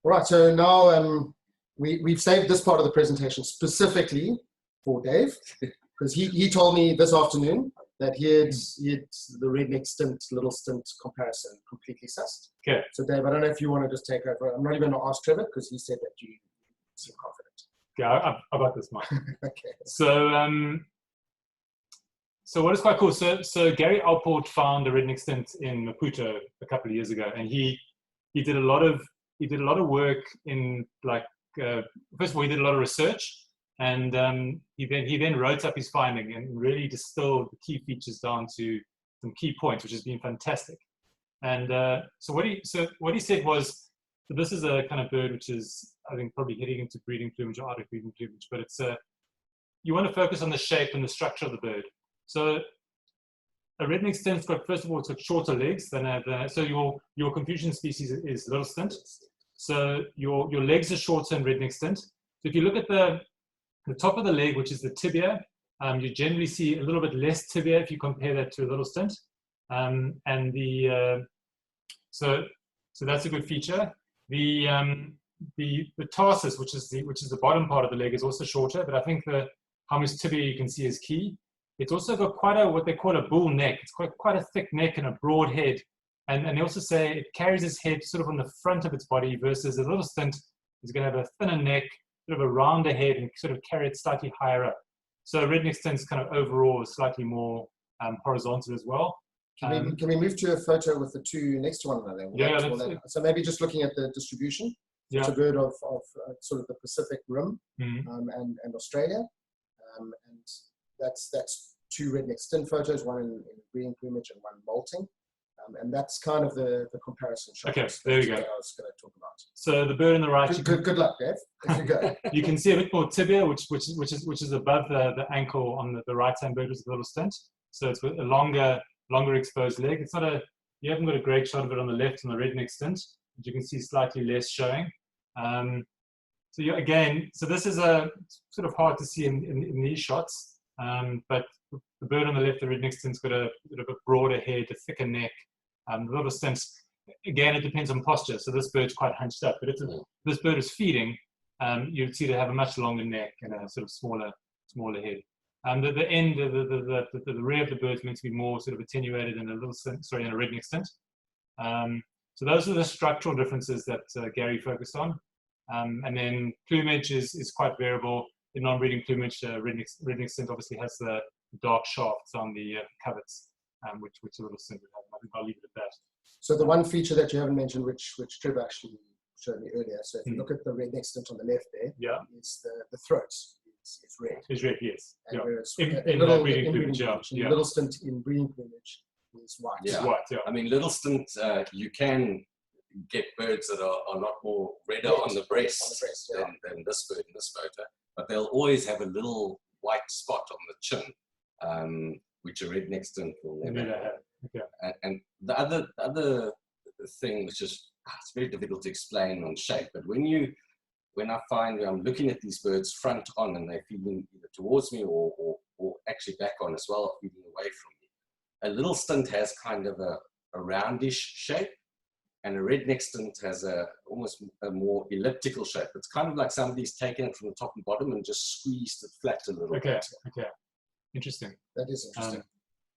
All right, so now we've saved this part of the presentation specifically for Dave, because he told me this afternoon that he had the redneck stint, little stint comparison completely sussed. Okay. So Dave, I don't know if you want to just take over. I'm not even going to ask Trevor because he said that you seem confident. Yeah, I got this, Mike. Okay. So what is quite cool, so Gary Alport found a redneck stint in Maputo a couple of years ago, and he did a lot of work in first of all, he did a lot of research. And he then wrote up his finding and really distilled the key features down to some key points, which has been fantastic. And so what he said was, so this is a kind of bird which is, I think, probably heading into breeding plumage or out of breeding plumage, but it's you want to focus on the shape and the structure of the bird. So a redneck stint's got, first of all, it's got shorter legs than so your confusion species is little stint. So your legs are shorter in redneck stint. So if you look at the top of the leg, which is the tibia, you generally see a little bit less tibia if you compare that to a little stint. So that's a good feature. The tarsus, which is the bottom part of the leg, is also shorter, but I think how much tibia you can see is key. It's also got quite what they call a bull neck. It's quite a thick neck and a broad head. And they also say it carries its head sort of on the front of its body, versus a little stint is going to have a thinner neck, sort of a rounder head, and sort of carry it slightly higher up. So redneck stint's kind of overall slightly more horizontal as well. Can we move to a photo with the two next to one another? So maybe just looking at the distribution. Yeah. It's a bird of sort of the Pacific Rim and Australia, and that's two redneck stint photos, one in breeding plumage and one molting. And that's kind of the comparison shot. Okay, there we go. I was going to talk about. So the bird on the right. Good luck, Dave. If you go. You can see a bit more tibia, which is above the ankle on the right hand bird with a little stint. So it's with a longer exposed leg. It's not you haven't got a great shot of it on the left on the redneck stint, but you can see slightly less showing. So this is a sort of hard to see in these shots, but the bird on the left, the redneck stint's got a bit of a broader head, a thicker neck. The little stints, again, it depends on posture. So this bird's quite hunched up, but if this bird is feeding, you'd see to have a much longer neck and a sort of smaller head. The end, the rear of the bird is meant to be more sort of attenuated in a little stint, in a redneck stint. So those are the structural differences that Gary focused on. And then plumage is quite variable. In non-breeding plumage, redneck stint obviously has the dark shafts on the coverts, which a little stint would have. I think I'll leave it at that. So the one feature that you haven't mentioned, which Trevor actually showed me earlier, so if you look at the redneck stint on the left there, is the throat. It's red. It's red, yes. And in breeding plumage, little stint in breeding plumage is white. Yeah. It's white, yeah. I mean, little stint, you can get birds that are a lot more redder on the breast, than this bird in this photo, but they'll always have a little white spot on the chin, which a redneck stint will never have. Okay. And the other thing, which is it's very difficult to explain on shape, but when I find I'm looking at these birds front on and they're feeding either towards me or actually back on as well, feeding away from me, a little stint has kind of a roundish shape, and a redneck stint has almost a more elliptical shape. It's kind of like somebody's taken it from the top and bottom and just squeezed it flat a little bit. Okay. Interesting. That is interesting.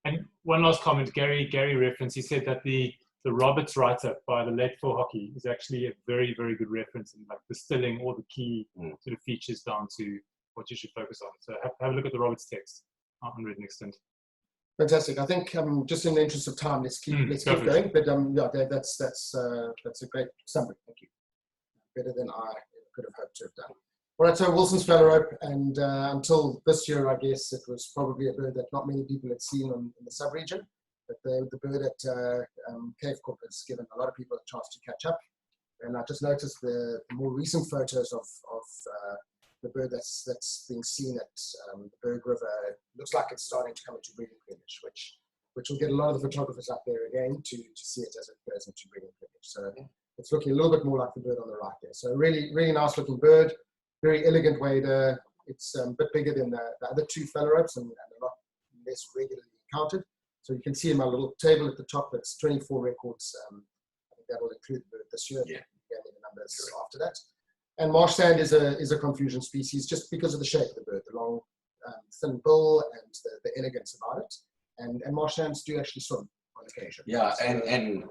And one last comment, Gary referenced, he said that the Roberts write-up by the late Phil Hockey is actually a very, very good reference in like distilling all the key sort of features down to what you should focus on. So have a look at the Roberts text on redneck stint. Fantastic. I think just in the interest of time, let's keep going. But that's a great summary. Thank you. Better than I could have hoped to have done. All right, so Wilson's phalarope, and until this year, I guess it was probably a bird that not many people had seen in the sub-region. But the bird at Cave Corp has given a lot of people a chance to catch up. And I just noticed the more recent photos of the bird that's being seen at the Berg River. It looks like it's starting to come into breeding plumage, which will get a lot of the photographers up there again to see it as it goes into breeding plumage. So it's looking a little bit more like the bird on the right there. So really, really nice looking bird, very elegant wader. It's a bit bigger than the other two phalaropes and a lot less regularly encountered. So you can see in my little table at the top, that's 24 records. I think that will include the bird this year. Yeah. The numbers after that. And marsh sand is a confusion species just because of the shape of the bird, the long, thin bill and the elegance about it. And marsh sands do actually swim on occasion. Yeah, so, and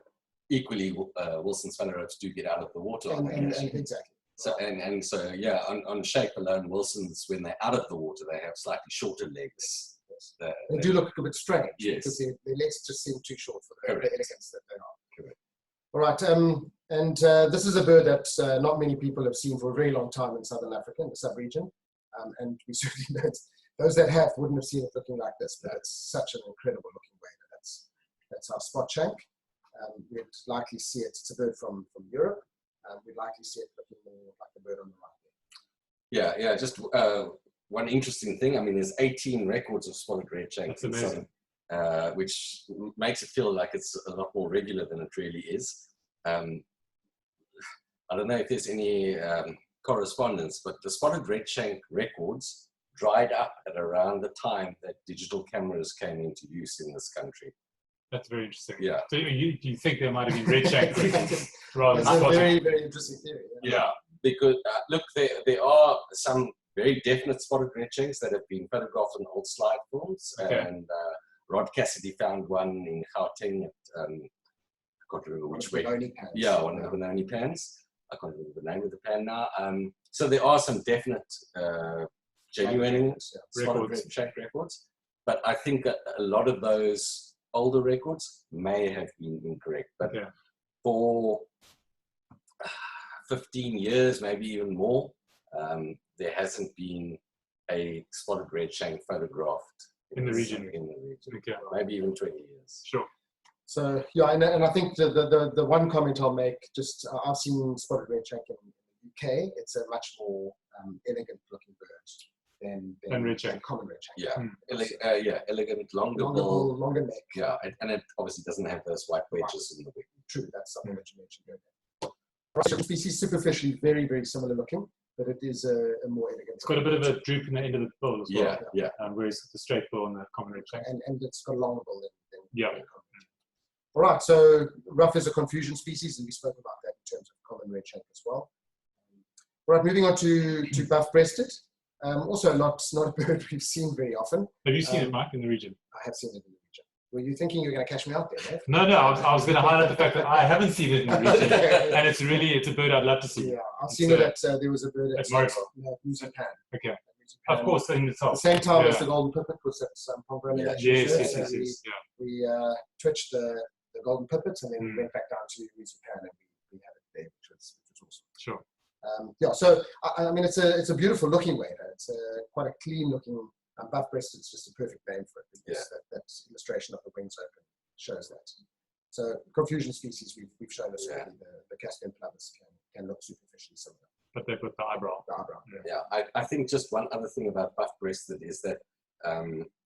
equally, Wilson's phalaropes do get out of the water on occasion. Exactly. So so yeah, on shape alone, Wilsons, when they're out of the water, they have slightly shorter legs. Yes. They do look a bit strange, yes, because their legs just seem too short for the elegance that they are. Correct. All right, and this is a bird that not many people have seen for a very long time in Southern Africa, in the sub-region, and we certainly don't. Those that have wouldn't have seen it looking like this, but it's such an incredible looking wader. That's our spot shank. We'd likely see it. It's a bird from Europe. We'd likely see it looking more like the bird on the right. Yeah. Just one interesting thing. I mean, there's 18 records of spotted redshank. That's amazing. Which makes it feel like it's a lot more regular than it really is. I don't know if there's any correspondence, but the spotted redshank records dried up at around the time that digital cameras came into use in this country. That's very interesting. Yeah. So you think there might have been redshank records rather It's than a spotted? very, very interesting theory. Yeah, because look, there are some very definite spotted redshanks that have been photographed on old slide films, and Rod Cassidy found one in Gauteng at, I can't remember which way. Yeah, one of the Benoni pans. I can't remember the name of the pan now. So there are some definite genuine spotted redshank records, but I think a lot of those older records may have been incorrect. But for 15 years, maybe even more, there hasn't been a spotted redshank photographed in the region. Okay. Maybe even 20 years. Sure. So yeah, and I think the one comment I'll make, just I've seen spotted redshank in the UK. It's a much more elegant looking bird than redshank. Common redshank. Yeah, elegant, longer bill, longer neck. Yeah, and it obviously doesn't have those white wedges in the wing. True, that's something that you mentioned earlier. Right, species superficially very, very similar looking, but it is a more elegant. It's got a bit of a droop in the end of the bill as well. Yeah. Whereas the straight bill and the common redshank. And it's got a longer bill than All right, so rough is a confusion species, and we spoke about that in terms of common redshank as well. All right, moving on to buff-breasted. Also not a bird we've seen very often. Have you seen it, Mike, in the region? I have seen it in the region. Were you thinking you were going to catch me out there, Dave? No, I was going to highlight the fact that I haven't seen it in the region, and it's a bird I'd love to see. Yeah, I've seen it at, there was a bird at Musa Pan. Okay. Of course, in itself. At the same time as the golden pipit was at Pongola. Yes. We twitched the golden pipit, and then we went back down to Musa Pan, and we had it there, which was awesome. Sure. So I mean, it's a beautiful looking wader. It's quite a clean looking buff-breasted. It's just a perfect name for it, because that illustration of the wings open shows that. So confusion species we've shown us already. The Caspian plovers can look superficially similar. But they've got the eyebrow. Yeah, I think just one other thing about buff-breasted is that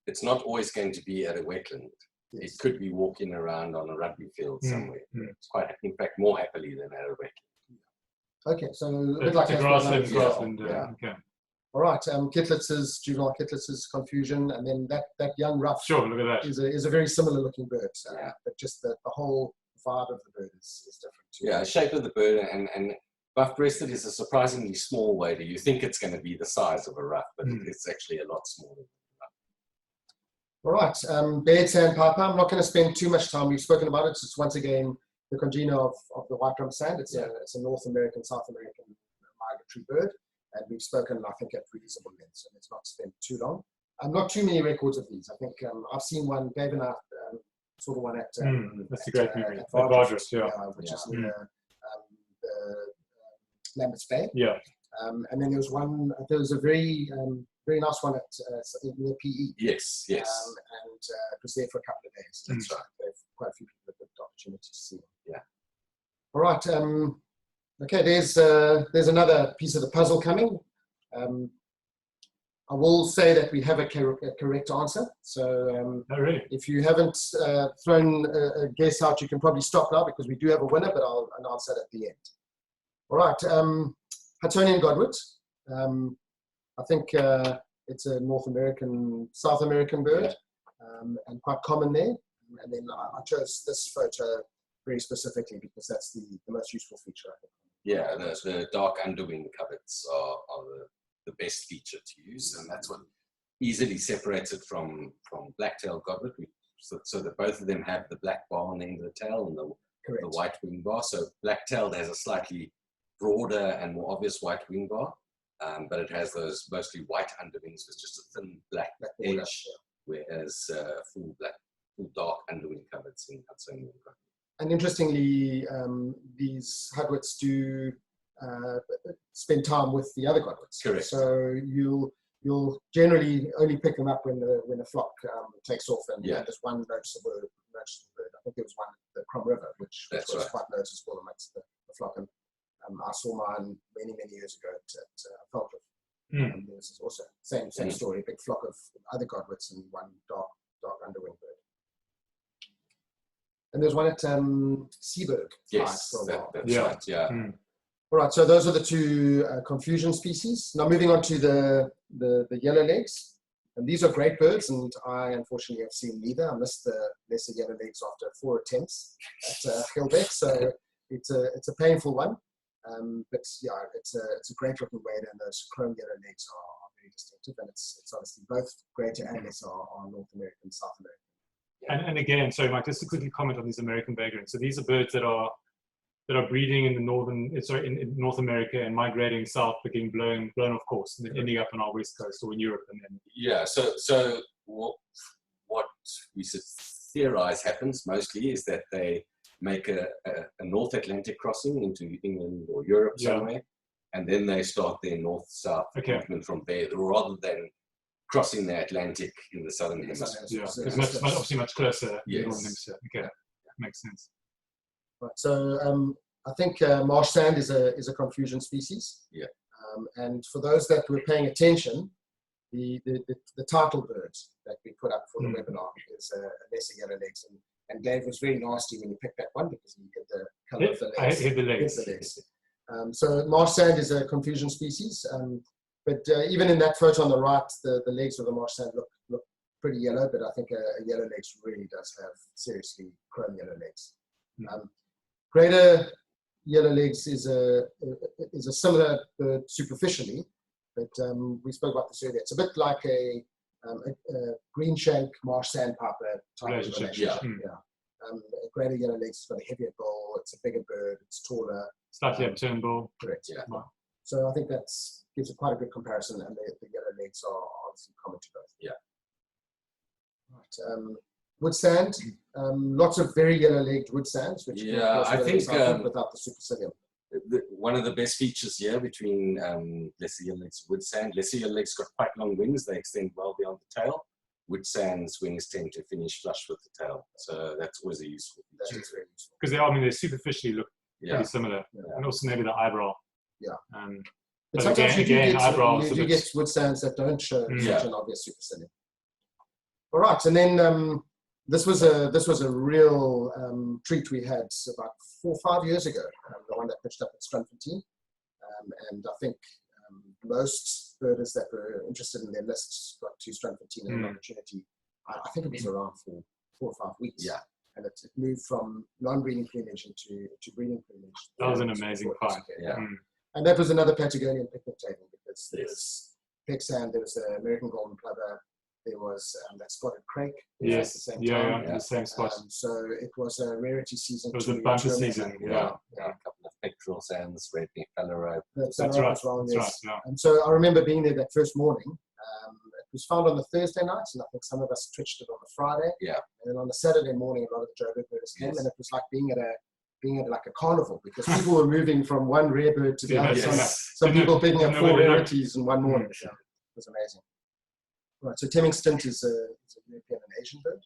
it's not always going to be at a wetland. Yes. It could be walking around on a rugby field somewhere. It's quite, in fact, more happily than at a wetland. Okay, so a bit like grassland. Okay. All right, juvenile Kittlitz's confusion, and then that young ruff. Sure, look at that. Is a very similar looking bird, but just the whole vibe of the bird is different too. Yeah, shape of the bird, and buff-breasted is a surprisingly small wader. You think it's going to be the size of a ruff, but it's actually a lot smaller than a ruff. All right, bared sandpiper. I'm not going to spend too much time. We've spoken about it. It's once again the congener of the white drum sand. It's a North American, South American migratory bird, and we've spoken, I think, at reasonable lengths, and it's not spent too long. Not too many records of these. I think I've seen one. Dave and I saw the one at that's a great memory. At Vardres, which is near Lambert's Bay. Yeah. And then there was a very nice one at near PE. Yes. And it was there for a couple of days. That's right. Quite a few people had the opportunity to see it. Yeah. All right. Okay. There's another piece of the puzzle coming. I will say that we have a correct answer. So Oh, really? if you haven't thrown a guess out, you can probably stop now because we do have a winner, but I'll announce that at the end. All right, Hudsonian Godwit. I think it's a South American bird, and quite common there. And then I chose this photo very specifically because that's the most useful feature, I think. Yeah, the dark underwing coverts are the best feature to use, and that's what easily separates it from black-tailed godwit. So that both of them have the black bar on the end of the tail and the white wing bar. So black-tailed has a slightly broader and more obvious white wing bar, but it has those mostly white underwings with just a thin black edge, whereas full dark underwing coverts in Hudsonian godwit. And interestingly, these Godwits do spend time with the other Godwits. Correct. So you'll generally only pick them up when the flock takes off, and there's one noticeable bird. I think there was one at the Crom River, which was quite noticeable amongst the flock. And I saw mine many years ago at Plovers. There was also same story, big flock of other Godwits and one dark underwing bird. And there's one at Seaberg. Yes, that's right, yeah. All right, so those are the two confusion species. Now moving on to the yellow legs. And these are great birds, and I unfortunately have seen neither. I missed the lesser yellow legs after 4 attempts at Gilbeck, so it's a painful one. But yeah, it's a great looking wader, and those chrome yellow legs are very distinctive, and it's obviously both greater and lesser are North American, South American. And again, sorry, Mike, just to quickly comment on these American vagrants. So these are birds that are breeding in the in North America and migrating south, but getting blown off course, and then ending up on our west coast or in Europe, and then So what we theorize happens mostly is that they make a North Atlantic crossing into England or Europe somewhere, and then they start their north-south movement from there, rather than crossing the Atlantic in the southern hemisphere. Yeah, it's obviously much closer. Yes. Northern hemisphere. Okay, makes sense. Right. So I think marsh sand is a confusion species. Yeah. And for those that were paying attention, the title bird that we put up for the webinar is a lesser yellow legs, and Dave was very nasty when he picked that one because he hit the colour of the legs. I hit the legs. So marsh sand is a confusion species. But even in that photo on the right, the legs of the marsh sand look pretty yellow, but I think a yellow legs really does have seriously chrome yellow legs. Greater yellow legs is a similar bird superficially, but we spoke about this earlier. It's a bit like a green shank marsh sandpiper type of relationship. Greater yellow legs has got a heavier bill, it's a bigger bird, it's taller. Slightly upturned bill. Correct, yeah. So I think that gives quite a good comparison, and the yellow legs are obviously common to both. Yeah. Right. Wood sand, lots of very yellow-legged wood sands, which I think without the supercilium. One of the best features here between lesser yellow legs and wood sand, lesser yellow legs got quite long wings, they extend well beyond the tail. Wood sand's wings tend to finish flush with the tail, so that's always a useful feature. That is very useful. Because they superficially look pretty similar, and also maybe the eyebrow. Yeah. But sometimes you do get wood sands that don't show such an obvious supercilium. All right, and then this was a real treat we had about 4 or 5 years ago. The one that pitched up at Strandfontein, and I think most birders that were interested in their lists got to Strandfontein and an opportunity. I think it was around 4 or 5 weeks. Yeah. And it moved from non-breeding plumage into breeding plumage. That was an amazing find. Yeah. And that was another Patagonian picnic table because there was peg sand, there was the American golden plover, there was that spotted crake. Yes, at the same time. the same spot. So it was a rarity season. It was a bumper season. Yeah. A couple of pectoral sands, red-neck phalarope. That's right. And so I remember being there that first morning. It was found on the Thursday night, and I think some of us twitched it on the Friday. Yeah. And then on the Saturday morning, a lot of the Joburg birders came, and it was like being at like a carnival because people were moving from one rare bird to the other. Some people picking up 4 rarities in one morning. Yeah. It was amazing. Right, so Temming Stint is a European and Asian bird.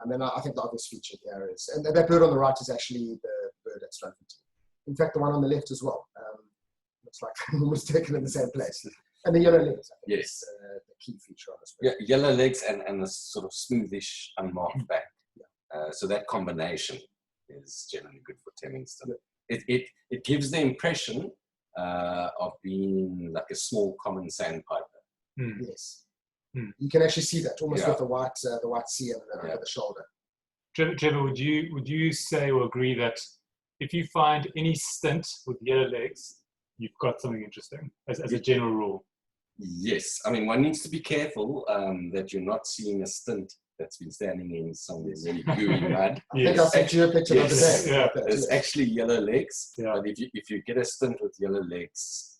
And then I think the obvious feature here is, and that bird on the right is actually the bird at Strandfontein. In fact, the one on the left as well. Looks like it was taken in the same place. And the yellow legs, I think, is the key feature on this bird. Yeah, yellow legs and a sort of smoothish, unmarked back. So that combination is generally good for Temmington. It gives the impression of being like a small common sandpiper. Yes. You can actually see that almost with the white C over the shoulder. Trevor, would you say or agree that if you find any stint with yellow legs, you've got something interesting as a general rule? Yes. I mean, one needs to be careful that you're not seeing a stint that's been standing in some really gooey mud. I think I sent you a picture of the day. There's actually yellow legs, but if you get a stint with yellow legs,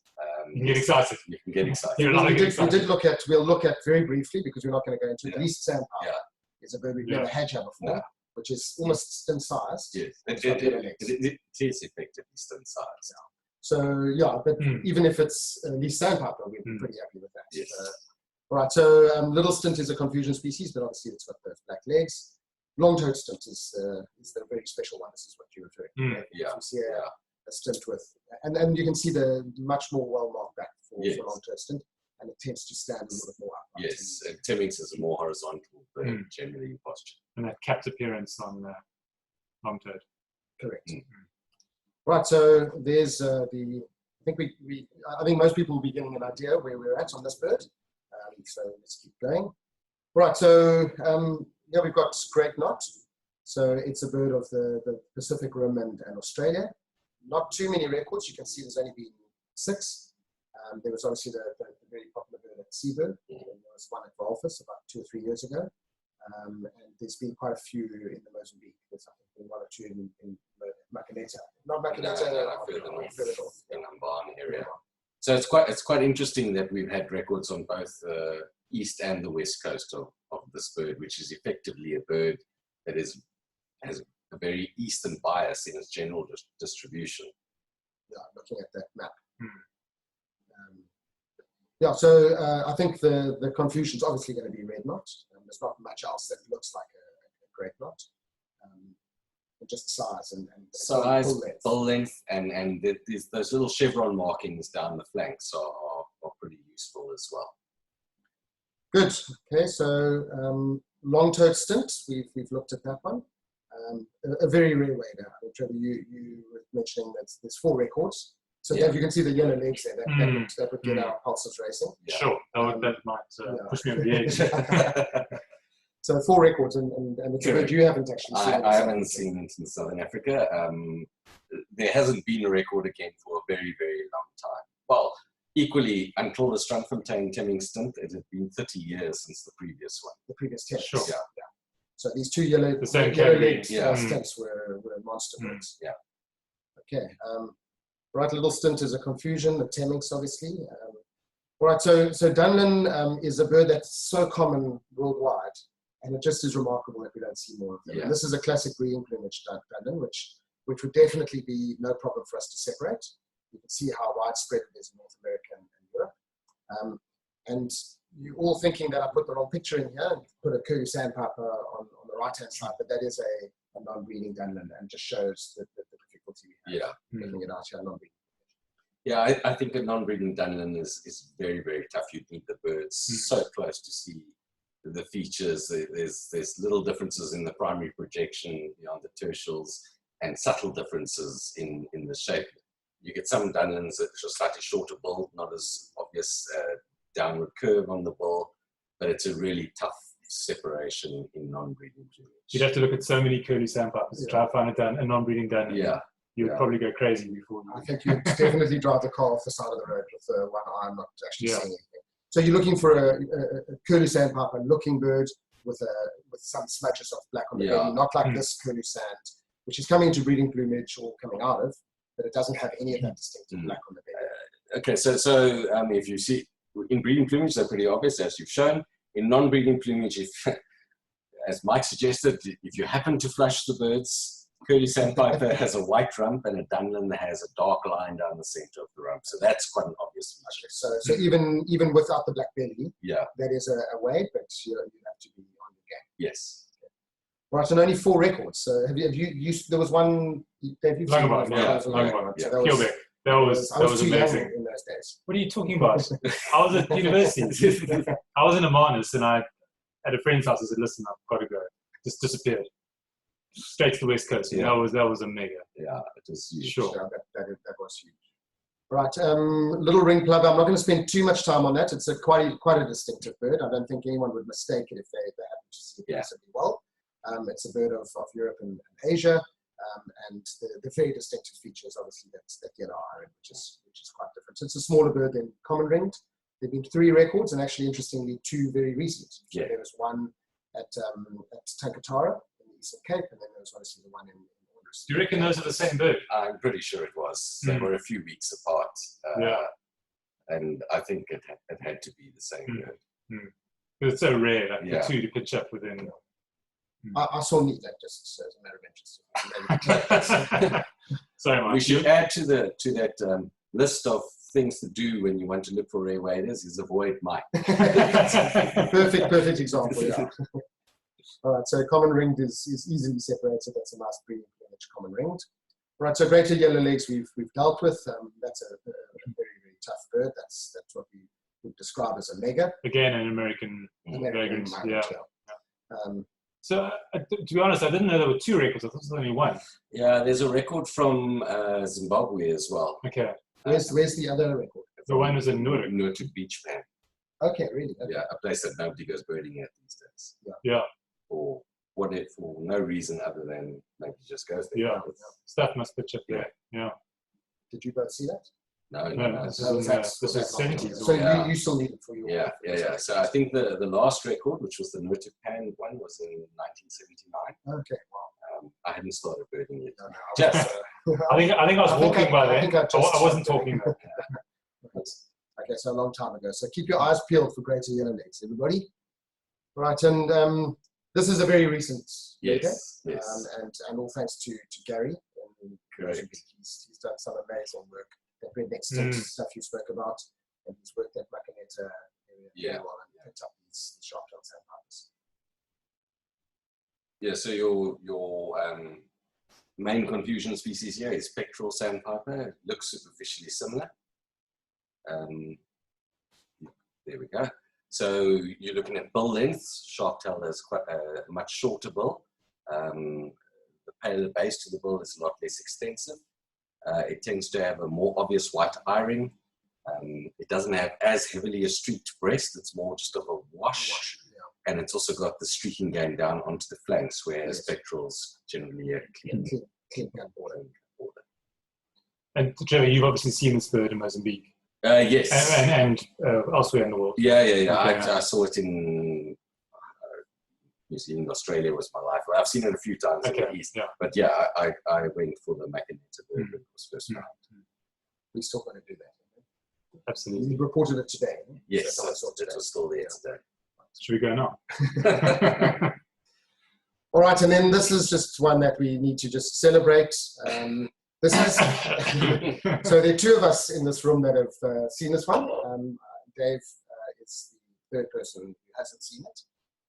you can get excited. You can get excited. We'll look at very briefly, because we're not going to go into it. Least Sandpiper is a bird we've never had here before, which is almost stint sized. Yes, it is effectively stint sized. So but even if it's Least Sandpiper, we'd be pretty happy with that. Yes. All right, so little stint is a confusion species, but obviously it's got those black legs. Long-toed stint is the very special one. This is what you're referring to. You see a stint with, and you can see the much more well-marked back for long-toed stint, and it tends to stand a little bit more upright. Yes, and Temmington is a more horizontal bird, generally in posture. And that capped appearance on long-toed. Correct. Right, so there's I think most people will be getting an idea where we're at on this bird. So let's keep going. Right, so we've got great knot. So it's a bird of the Pacific Rim and Australia. Not too many records. You can see there's only been 6. There was obviously the very popular bird at Seabird. There was one at Valfus about 2 or 3 years ago. And there's been quite a few in the Mozambique. There's I think 1 or 2 in Macaneta. Not Macaneta, further north, in Ambani area. So it's quite interesting that we've had records on both the east and the west coast of this bird, which is effectively a bird that has a very eastern bias in its general distribution. Yeah, looking at that map. So I think the confusion is obviously going to be red knot. There's not much else that looks like a great knot. Just size and size, bull length, and those little chevron markings down the flanks are pretty useful as well. Good. Okay, so long-toed stint, we've looked at that one. A very rare wader. Trevor, you were mentioning that there's 4 records. So if you can see the yellow legs there, that would get our pulses racing. Sure, that might push me over the edge. So 4 records, and it's a bird you haven't actually seen. I haven't seen it in Southern Africa. There hasn't been a record again for a very, very long time. Well, equally, until the Strandfontein Temmington, it had been 30 years since the previous one. The previous 10. Sure. Yeah. So these 2 yellow-legged stints were monster birds. Yeah. Okay. Right, little stint is a confusion. The Temmings, obviously. Right, so Dunlin is a bird that's so common worldwide. And it just is remarkable that we don't see more of them. Yeah. And this is a classic breeding plumage Dunlin, which would definitely be no problem for us to separate. You can see how widespread it is in North America and Europe. And you're all thinking that I put the wrong picture in here and put a curlew sandpiper on the right-hand side, but that is a non-breeding Dunlin and just shows the difficulty we have making it out here non-breeding. Yeah, I think a non-breeding Dunlin is very, very tough. You need the birds so close to see the features. There's little differences in the primary projection beyond the tertials and subtle differences in the shape. You get some Dunlins that are slightly shorter bull, not as obvious downward curve on the bull, but it's a really tough separation in non-breeding plumage. You'd have to look at so many curlew sandpipers to try to find a non-breeding Dunlin. Yeah. You would probably go crazy before you. I think you'd definitely drive the car off the side of the road with one eye not actually seeing anything. So you're looking for a curlew sandpiper looking bird with some smudges of black on the belly, not like this curlew sand, which is coming into breeding plumage or coming out of, but it doesn't have any of that distinctive black on the belly. Okay, so if you see in breeding plumage, they're pretty obvious, as you've shown. In non-breeding plumage, as Mike suggested, if you happen to flush the birds, curlew sandpiper has a white rump and a Dunlin has a dark line down the center of the rump. So that's quite an obvious feature. So even without the black belly, that is a way, but you have to be on the game. Yes. Right, and only 4 records. So have you there was one, Dave, you've seen one. Yeah. So that was That was too young amazing. in those days. What are you talking about? I was at university. I was in Amanus, and I at a friend's house. I said, "Listen, I've got to go." Just disappeared straight to the west coast. Yeah. That was a mega. Yeah, it was huge. Sure. Yeah, that was huge. Right, little ring plover. I'm not going to spend too much time on that. It's quite a distinctive bird. I don't think anyone would mistake it if they happen to see it massively well. It's a bird of Europe and Asia, and the very distinctive feature is obviously that yellow iron, which is quite different. So it's a smaller bird than common ringed. There've been 3 records, and actually, interestingly, 2 very recent. So there was one at Tankatara in the Eastern Cape, and then there was obviously the one in August. Do you reckon those are the same bird? I'm pretty sure it was. They were a few weeks apart. And I think it had to be the same bird. It's so rare, like the 2 to pitch up within. I saw need that just as a matter of interest. Sorry, Mike. We should add to that list of things to do when you want to look for rare waders is avoid Mike. perfect example. Yeah. All right, so common ringed is easily separated. That's a nice breeding plumage, common ringed. Right, so greater yellow legs we've dealt with. That's a very tough bird. That's what we would describe as a mega. Again, an American vagrant. Yeah. So to be honest, I didn't know there were 2 records. I thought there was only 1. Yeah, there's a record from Zimbabwe as well. Okay. Where's the other record? The one was in Nurek. Nurek Beach Pan. Okay, really? Okay. Yeah, a place that nobody goes birding at these days. Yeah. For no reason other than maybe just goes there. Yeah. Stuff must pitch up there. Yeah. Did you both see that? No. This is 70s. So you still need it for your... Yeah. So I think the last record, which was the Nurek Pan one, was in 1979. Okay, wow. I hadn't started birding yet. No. Just... I think I was walking by then. I wasn't talking though. Okay, so a long time ago. So keep your eyes peeled for greater yellow legs, everybody. Right, and this is a very recent yes. And all thanks to Gary. Correct. He's done some amazing work. That red neck Stints stuff you spoke about, and he's worked at Buckham area well and picked up these sharp-tailed sandpipers. Yeah, so your main confusion species here is spectral sandpiper. It looks superficially similar. There we go. So you're looking at bill lengths. Sharp-tailed has quite a much shorter bill. The paler base to the bill is a lot less extensive. It tends to have a more obvious white eye-ring. It doesn't have as heavily a streaked breast. It's more just of a wash. And it's also got the streaking going down onto the flanks, whereas spectrals generally are clean border. And Trevor, you've obviously seen this bird in Mozambique. Yes. And elsewhere in the world. Yeah. I saw it in New Zealand, Australia was my life. Well, I've seen it a few times in the East. Yeah. But yeah, I went for the Macaneta bird when it was first found. We're still going to do that. Absolutely. You reported it today. Yes, it was still there today. Should we go now? All right, and then this is just one that we need to just celebrate. This is so there are 2 of us in this room that have seen this one. Dave is the 3rd person who hasn't seen it.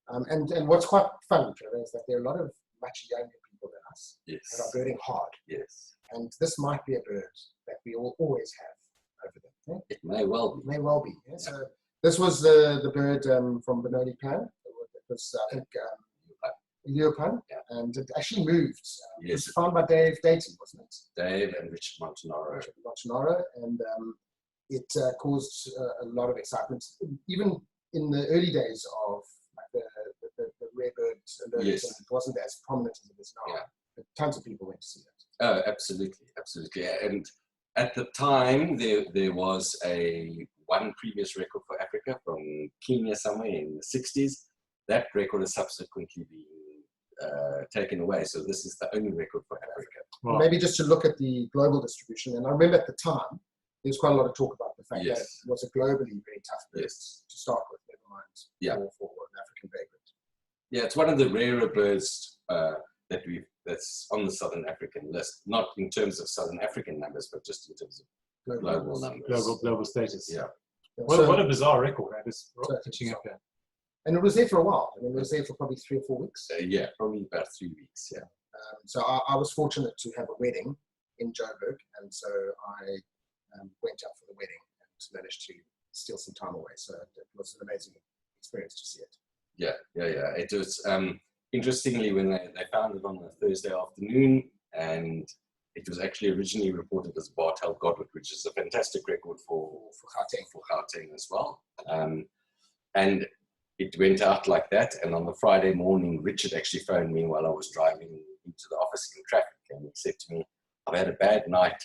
And what's quite fun, Trevor, is that there are a lot of much younger people than us that are birding hard. Yes. And this might be a bird that we will always have over there. It may well be. May well be. Yeah? So this was the bird from Benoni Pan. It was, I think, Leopan, and it actually moved. It was found by Dave Dayton, wasn't it? Dave and Richard Montanaro. And it caused a lot of excitement, even in the early days of like the rare bird alert. It wasn't as prominent as it is now. But tons of people went to see it. Oh, absolutely. And at the time, there was one previous record for Africa from Kenya somewhere in the 60s. That record has subsequently been taken away. So this is the only record for Africa. Wow. Maybe just to look at the global distribution. And I remember at the time, there was quite a lot of talk about the fact that it was a globally very tough bird to start with, never mind for an African vagrant. Yeah, it's one of the rarer birds that's on the Southern African list, not in terms of Southern African numbers, but just in terms of global numbers. Global status. Yeah. What a bizarre record, that is pitching up there. And it was there for a while. I mean, it was there for probably 3 or 4 weeks. Yeah, probably about 3 weeks. Yeah. So I was fortunate to have a wedding in Joburg, and so went up for the wedding and managed to steal some time away. So it was an amazing experience to see it. Yeah. It was, interestingly, when they found it on a Thursday afternoon, and it was actually originally reported as Bartel Godwit, which is a fantastic record for Gauteng as well. And it went out like that. And on the Friday morning, Richard actually phoned me while I was driving into the office in traffic, and he said to me, "I've had a bad night.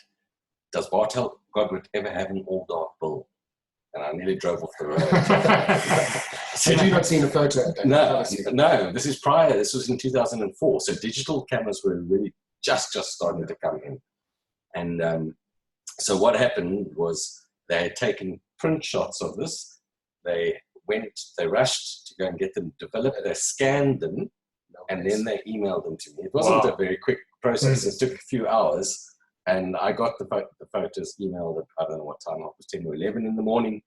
Does Bartel Godwit ever have an all dark bull?" And I nearly drove off the road. Had you not seen a photo? No. This is prior. This was in 2004. So digital cameras were really just starting to come in. And so what happened was they had taken print shots of this. They rushed to go and get them developed. They scanned them, and then they emailed them to me. It wasn't a very quick process. It took a few hours. And I got the photos emailed at, I don't know what time, it was 10 or 11 in the morning.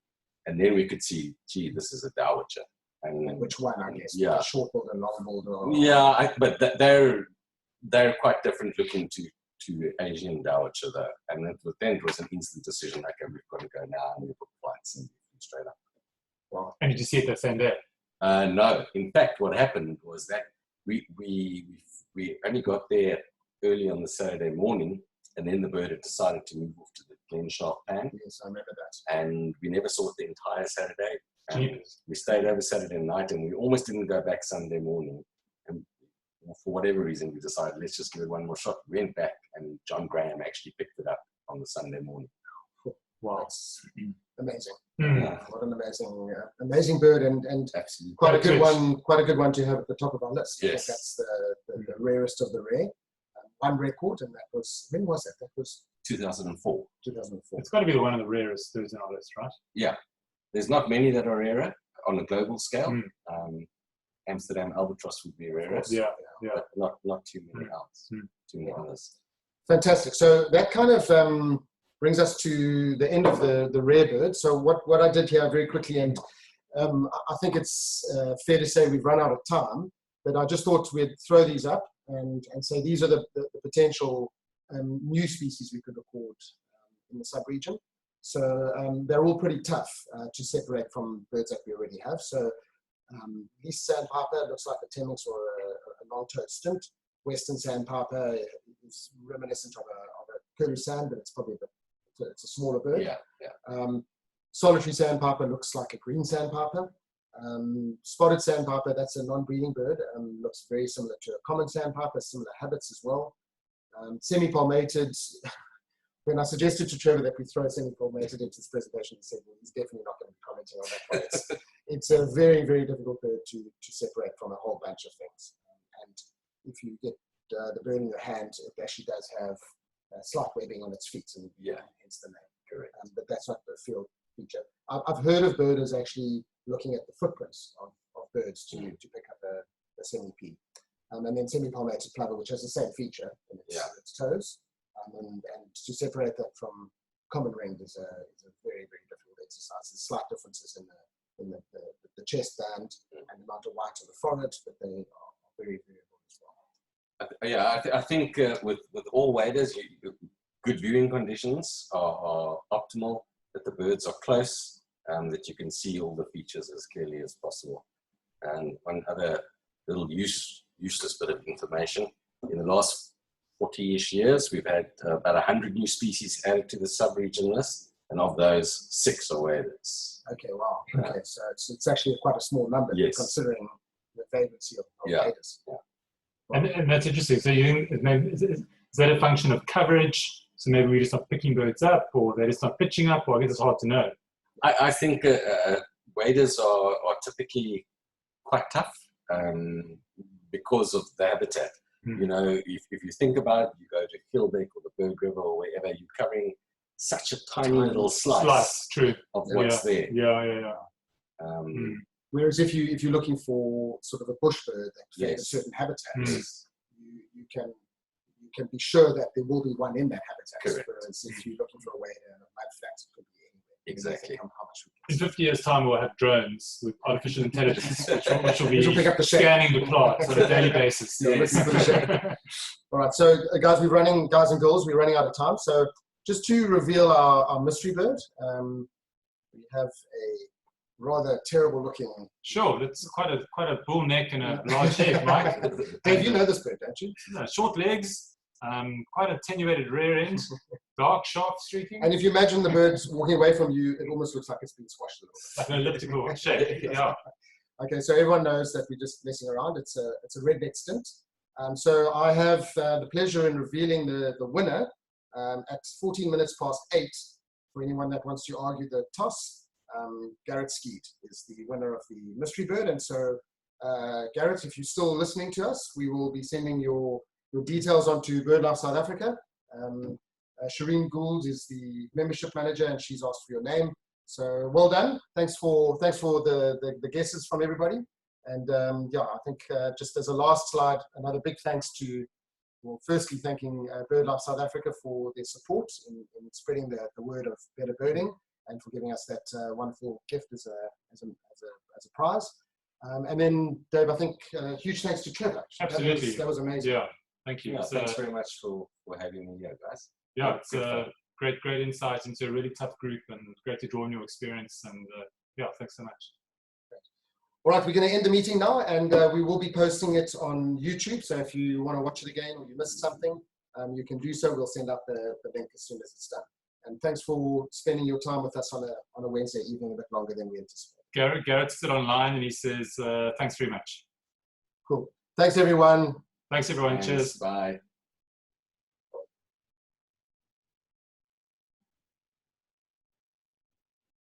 And then we could see, gee, this is a dowager. And which one, I guess? Yeah. Short-billed and long-billed? Or... Yeah, but they're quite different looking to Asian dowager, though. And then it was an instant decision, like, we've got to go now, and we book flights and straight up. Wow. And did you see it the same day? No. In fact, what happened was that we only got there early on the Saturday morning, and then the bird had decided to move off to the Glen Sharp Pan. Yes, I remember that. And we never saw it the entire Saturday. Jeez. We stayed over Saturday night, and we almost didn't go back Sunday morning. And for whatever reason, we decided, let's just give it one more shot. We went back, and John Graham actually picked it up on the Sunday morning. Wow. That's amazing. Yeah. What an amazing bird, and Absolutely. quite a good one. Quite a good one to have at the top of our list. Yes. I think that's the rarest of the rare. One record, and that was, when was that? That was 2004. 2004. It's got to be one of the rarest birds in our list, right? Yeah. There's not many that are rarer on a global scale. Amsterdam albatross would be rarest. Yeah. But not too many else. Too many others. Fantastic. So that kind of brings us to the end of the rare bird. So what I did here very quickly, and I think it's fair to say we've run out of time, but I just thought we'd throw these up and say these are the potential new species we could record in the sub-region. So they're all pretty tough to separate from birds that we already have. So this sandpiper looks like a temminck's or a long-toed stint. Western sandpiper is reminiscent of a curlew sand, but it's probably it's a smaller bird. Yeah. Solitary sandpiper looks like a green sandpiper. Spotted sandpiper, that's a non-breeding bird, looks very similar to a common sandpiper, similar habits as well. Semi-palmated, when I suggested to Trevor that we throw semi-palmated into this presentation, he said, well, he's definitely not going to be commenting on that one. It's a very, very difficult bird to separate from a whole bunch of things. And if you get the bird in your hand, it actually does have slight webbing on its feet, and hence the name. Correct. But that's not the field feature. I've heard of birders actually looking at the footprints of birds to pick up a semi-P. And then semi-palmated plover, which has the same feature in its toes. And to separate that from common ringed is a very, very difficult exercise. There's slight differences in the chest band and the amount of white on the forehead, but they are very variable as well. I think with all waders, good viewing conditions are optimal, that the birds are close, that you can see all the features as clearly as possible. And one other little useless bit of information, in the last 40-ish years, we've had about 100 new species added to the sub-region list, and of those, 6 are waders. Okay, wow. Okay, so it's actually quite a small number, considering the vagrancy of waders. Yeah. And that's interesting. So is that a function of coverage? So maybe we're just not picking birds up, or they're just not pitching up, or I guess it's hard to know. I think waders are typically quite tough because of the habitat. You know, if you think about it, you go to Kilbeck or the Berg River or wherever, you're covering such a tiny little slice of what's there. Yeah. Whereas if you're looking for sort of a bush bird that fits a certain habitat, you can be sure that there will be one in that habitat. Correct. Whereas if you're looking for a wader in a mud flat, it could be anywhere. Exactly. In 50 years' time, we'll have drones with artificial intelligence, which will be pick up the scanning the plants on a daily basis. All right, so guys and girls, we're running out of time. So just to reveal our mystery bird, we have a rather terrible looking. Sure, it's quite a bull neck and a large head, Mike. Dave, you know this bird, don't you? Short legs, quite attenuated rear end, dark, sharp streaking. And if you imagine the bird walking away from you, it almost looks like it's been squashed a little. Like an elliptical shape, yeah. Okay, so everyone knows that we're just messing around. It's a redneck stint. So I have the pleasure in revealing the winner at 14 minutes past 8. For anyone that wants to argue the toss, Garrett Skeet is the winner of the mystery bird. And so, Garrett, if you're still listening to us, we will be sending your details onto BirdLife South Africa. Shireen Gould is the membership manager, and she's asked for your name. So well done. Thanks for the guesses from everybody. And yeah, I think just as a last slide, another big thanks to, well, firstly thanking BirdLife South Africa for their support in spreading the word of better birding, and for giving us that wonderful gift as a prize. And then, Dave, I think huge thanks to Trevor. Absolutely. That was amazing. Yeah, thank you. Yeah, thanks very much for having me here, guys. Yeah, it's a great insight into a really tough group, and great to draw on your experience. And yeah, thanks so much. All right, we're going to end the meeting now, and we will be posting it on YouTube. So if you want to watch it again or you missed something, you can do so. We'll send out the link as soon as it's done. And thanks for spending your time with us on a Wednesday evening, a bit longer than we anticipated. Garrett's still online, and he says, thanks very much. Cool. Thanks, everyone. Thanks, everyone. Cheers. Bye.